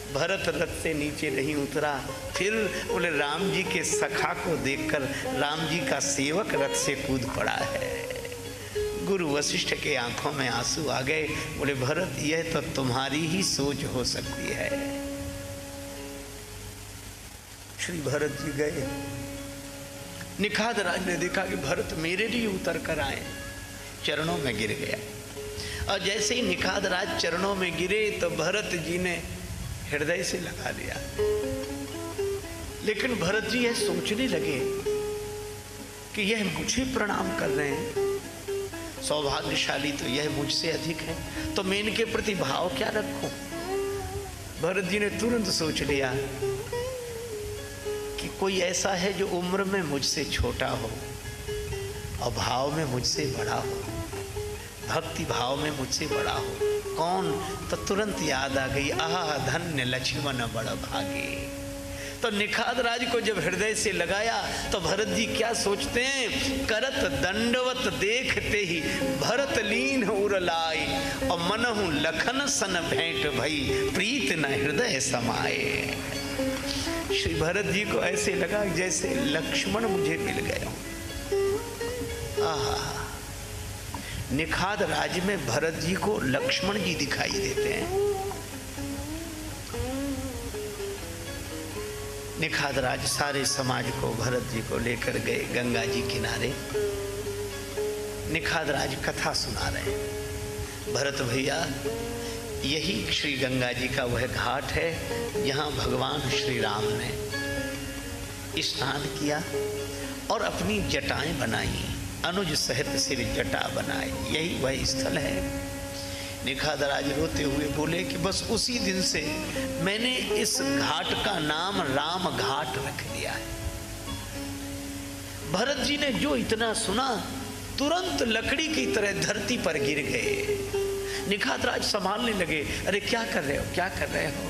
भरत रथ से नीचे नहीं उतरा, फिर बोले राम जी के सखा को देखकर राम जी का सेवक रथ से कूद पड़ा है। गुरु वशिष्ठ के आंखों में आंसू आ गए। बोले भरत, यह तो तुम्हारी ही सोच हो सकती है। श्री भरत जी गए, निखाद राज ने देखा कि भरत मेरे लिए उतर कर आए, चरणों में गिर गया। और जैसे ही निखाद राज चरणों में गिरे तो भरत जी ने हृदय से लगा लिया। लेकिन भरत जी यह सोचने लगे कि यह मुझे प्रणाम कर रहे हैं, सौभाग्यशाली तो यह मुझसे अधिक है, तो मैं इनके प्रति भाव क्या रखूं? भरत जी ने तुरंत सोच लिया कि कोई ऐसा है जो उम्र में मुझसे छोटा हो और भाव में मुझसे बड़ा हो, भक्ति भाव में मुझसे बड़ा हो। कौन? तो तुरंत याद आ गई, आहा धन्य लक्ष्मण बड़ भागे। तो निखाद राज को जब हृदय से लगाया तो भरत जी क्या सोचते हैं, करत दंडवत देखते ही भरत लीन उरलाई और मनहु लखन सन भेंट भई प्रीत न हृदय समाए। श्री भरत जी को ऐसे लगा जैसे लक्ष्मण मुझे मिल गया। आहा, निखाद राज में भरत जी को लक्ष्मण जी दिखाई देते हैं। निखाद राज सारे समाज को भरत जी को लेकर गए गंगा जी किनारे। निखाद राज कथा सुना रहे हैं, भरत भैया यही श्री गंगा जी का वह घाट है जहाँ भगवान श्री राम ने स्नान किया और अपनी जटाएं बनाई, अनुज सहित सिर जटा बनाए, यही वह स्थल है। निखाद राज रोते हुए बोले कि बस उसी दिन से मैंने इस घाट का नाम राम घाट रख दिया है। भरत जी ने जो इतना सुना तुरंत लकड़ी की तरह धरती पर गिर गए। निखाद राज संभालने लगे, अरे क्या कर रहे हो, क्या कर रहे हो?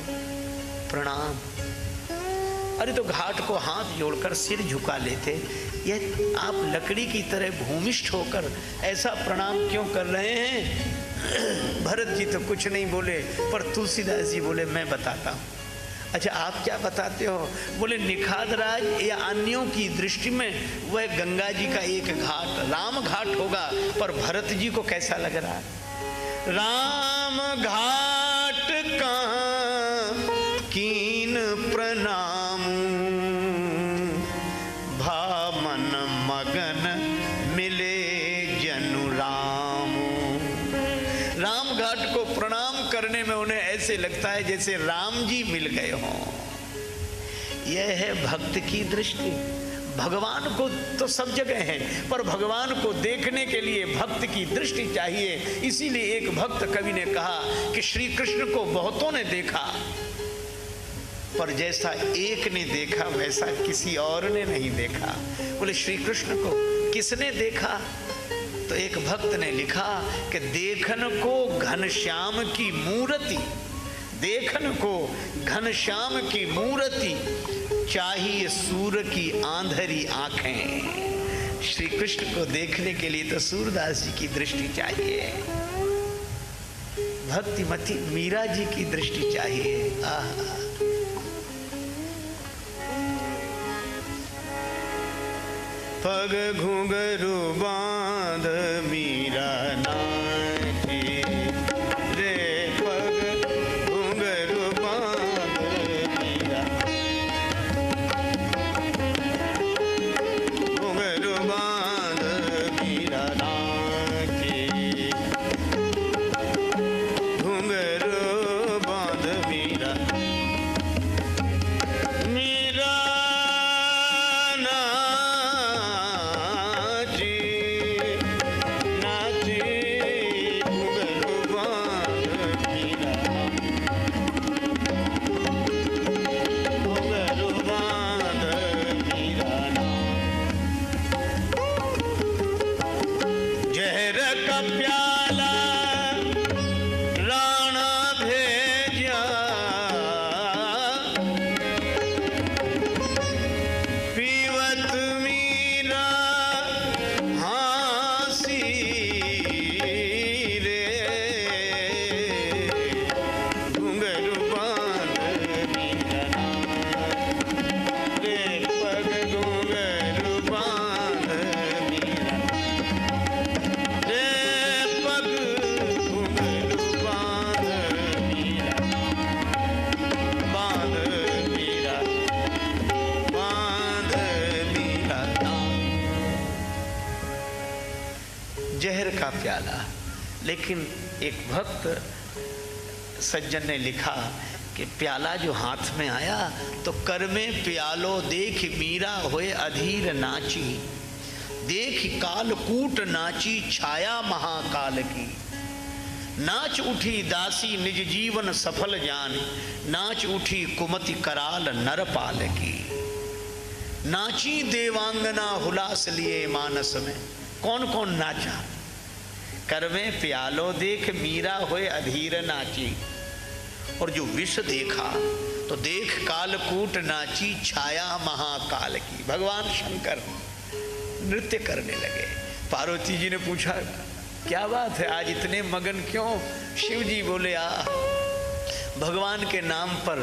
प्रणाम, अरे तो घाट को हाथ जोड़कर सिर झुका लेते, यह आप लकड़ी की तरह भूमिष्ठ होकर ऐसा प्रणाम क्यों कर रहे हैं? भरत जी तो कुछ नहीं बोले, पर तुलसीदास जी बोले मैं बताता हूँ। अच्छा आप क्या बताते हो? बोले निखाद राज या अन्यों की दृष्टि में वह गंगा जी का एक घाट राम घाट होगा, पर भरत जी को कैसा लग रहा है? राम घाट कहाँ कीन प्रणाम, भामन मगन मिले जनु राम। राम घाट को प्रणाम करने में उन्हें ऐसे लगता है जैसे राम जी मिल गए हों। यह है भक्त की दृष्टि। भगवान को तो सब जगह है, पर भगवान को देखने के लिए भक्त की दृष्टि चाहिए। इसीलिए एक भक्त कवि ने कहा कि श्री कृष्ण को बहुतों ने देखा, पर जैसा एक ने देखा वैसा किसी और ने नहीं देखा। बोले श्री कृष्ण को किसने देखा? तो एक भक्त ने लिखा कि देखन को घनश्याम की मूर्ति, देखन को घनश्याम की मूर्ति, चाहिए सूर की आंधरी आंखें। श्री कृष्ण को देखने के लिए तो सूरदास जी की दृष्टि चाहिए, भक्तिमती मीरा जी की दृष्टि चाहिए। आहा, पग घुंघरू बांध मीरा नाची रे, पग घुंघरू बांध मीरा, घुंघरू बांध मीरा नाची, घुंघरू बांध मीरा, मीरा जहर का प्याला। लेकिन एक भक्त सज्जन ने लिखा कि प्याला जो हाथ में आया तो कर में प्यालो देख मीरा होए अधीर नाची, देख कालकूट नाची छाया महाकाल की, नाच उठी दासी निज जीवन सफल जान, नाच उठी कुमति कराल नरपाल की, नाची देवांगना हुलास लिए मानस में। कौन कौन नाचा? कर में प्यालो देख मीरा होए अधीर नाची, और जो विष देखा तो देख कालकूट नाची छाया महाकाल की। भगवान शंकर नृत्य करने लगे। पार्वती जी ने पूछा क्या बात है, आज इतने मगन क्यों? शिव जी बोले भगवान के नाम पर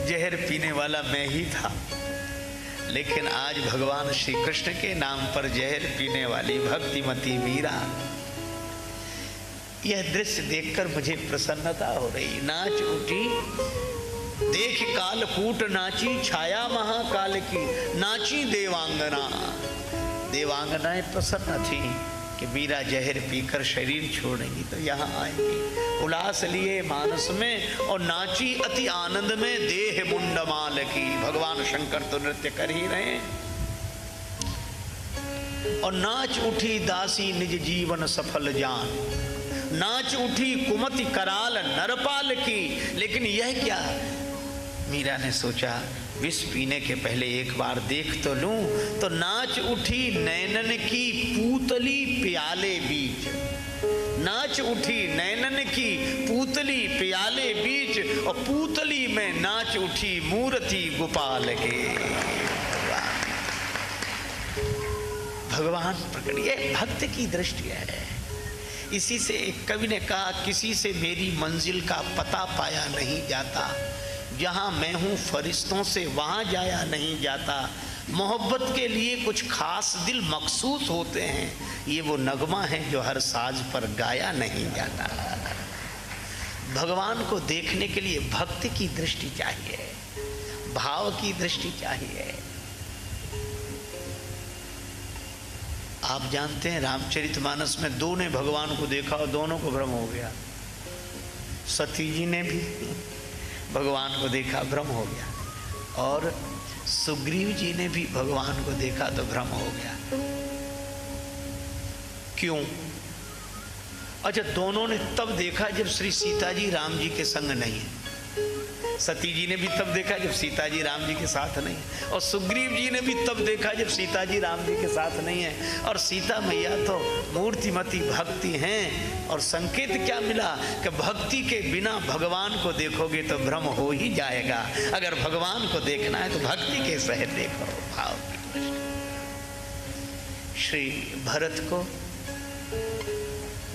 जहर पीने वाला मैं ही था, लेकिन आज भगवान श्री कृष्ण के नाम पर जहर पीने वाली भक्तिमती मीरा। यह दृश्य देखकर मुझे प्रसन्नता हो रही। नाच उठी देख कालकूट नाची छाया महाकाल की, नाची देवांगना। देवांगनाएं प्रसन्न थी कि मीरा जहर पीकर शरीर छोड़ेंगी तो यहाँ आएंगी। उल्लास लिए मानस में और नाची अति आनंद में देह मुंडमाल की। भगवान शंकर तो नृत्य कर ही रहे हैं। और नाच उठी दासी निज जीवन सफल जान, नाच उठी कुमति कराल नरपाल की। लेकिन यह क्या? मीरा ने सोचा विष पीने के पहले एक बार देख तो लूं। तो नाच उठी नैनन की पूतली प्याले बीच, नाच उठी नैनन की पूतली प्याले बीच, और पूतली में नाच उठी मूर्ति गोपाल के। भगवान प्रकट, ये भक्त की दृष्टि है। इसी से एक कवि ने कहा, किसी से मेरी मंजिल का पता पाया नहीं जाता, जहां मैं हूं फरिश्तों से वहां जाया नहीं जाता, मोहब्बत के लिए कुछ खास दिल मखसूस होते हैं, ये वो नगमा है जो हर साज पर गाया नहीं जाता। भगवान को देखने के लिए भक्ति की दृष्टि चाहिए, भाव की दृष्टि चाहिए। आप जानते हैं रामचरितमानस में दो ने भगवान को देखा और दोनों को भ्रम हो गया। सती जी ने भी भगवान को देखा, भ्रम हो गया, और सुग्रीव जी ने भी भगवान को देखा तो भ्रम हो गया। क्यों? अच्छा, दोनों ने तब देखा जब श्री सीता जी राम जी के संग नहीं है। सती जी ने भी तब देखा जब सीता जी राम जी के साथ नहीं है, और सुग्रीव जी ने भी तब देखा जब सीता जी राम जी के साथ नहीं है। और सीता मैया तो मूर्तिमती भक्ति हैं, और संकेत क्या मिला कि भक्ति के बिना भगवान को देखोगे तो भ्रम हो ही जाएगा। अगर भगवान को देखना है तो भक्ति के सहित देखो, भाव की दृष्टि। श्री भरत को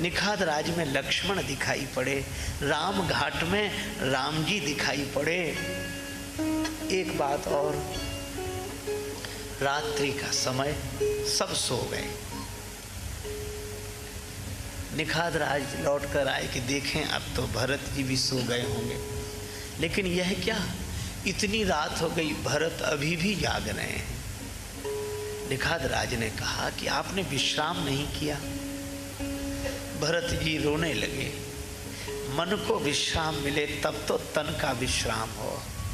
निखाद राज में लक्ष्मण दिखाई पड़े, राम घाट में राम जी दिखाई पड़े। एक बात और, रात्रि का समय, सब सो गए। निखाद राज लौट कर आए कि देखें अब तो भरत जी भी सो गए होंगे, लेकिन यह क्या, इतनी रात हो गई, भरत अभी भी जाग रहे हैं। निखाद राज ने कहा कि आपने विश्राम नहीं किया। भरत जी रोने लगे, मन को विश्राम मिले तब तो तन का विश्राम हो।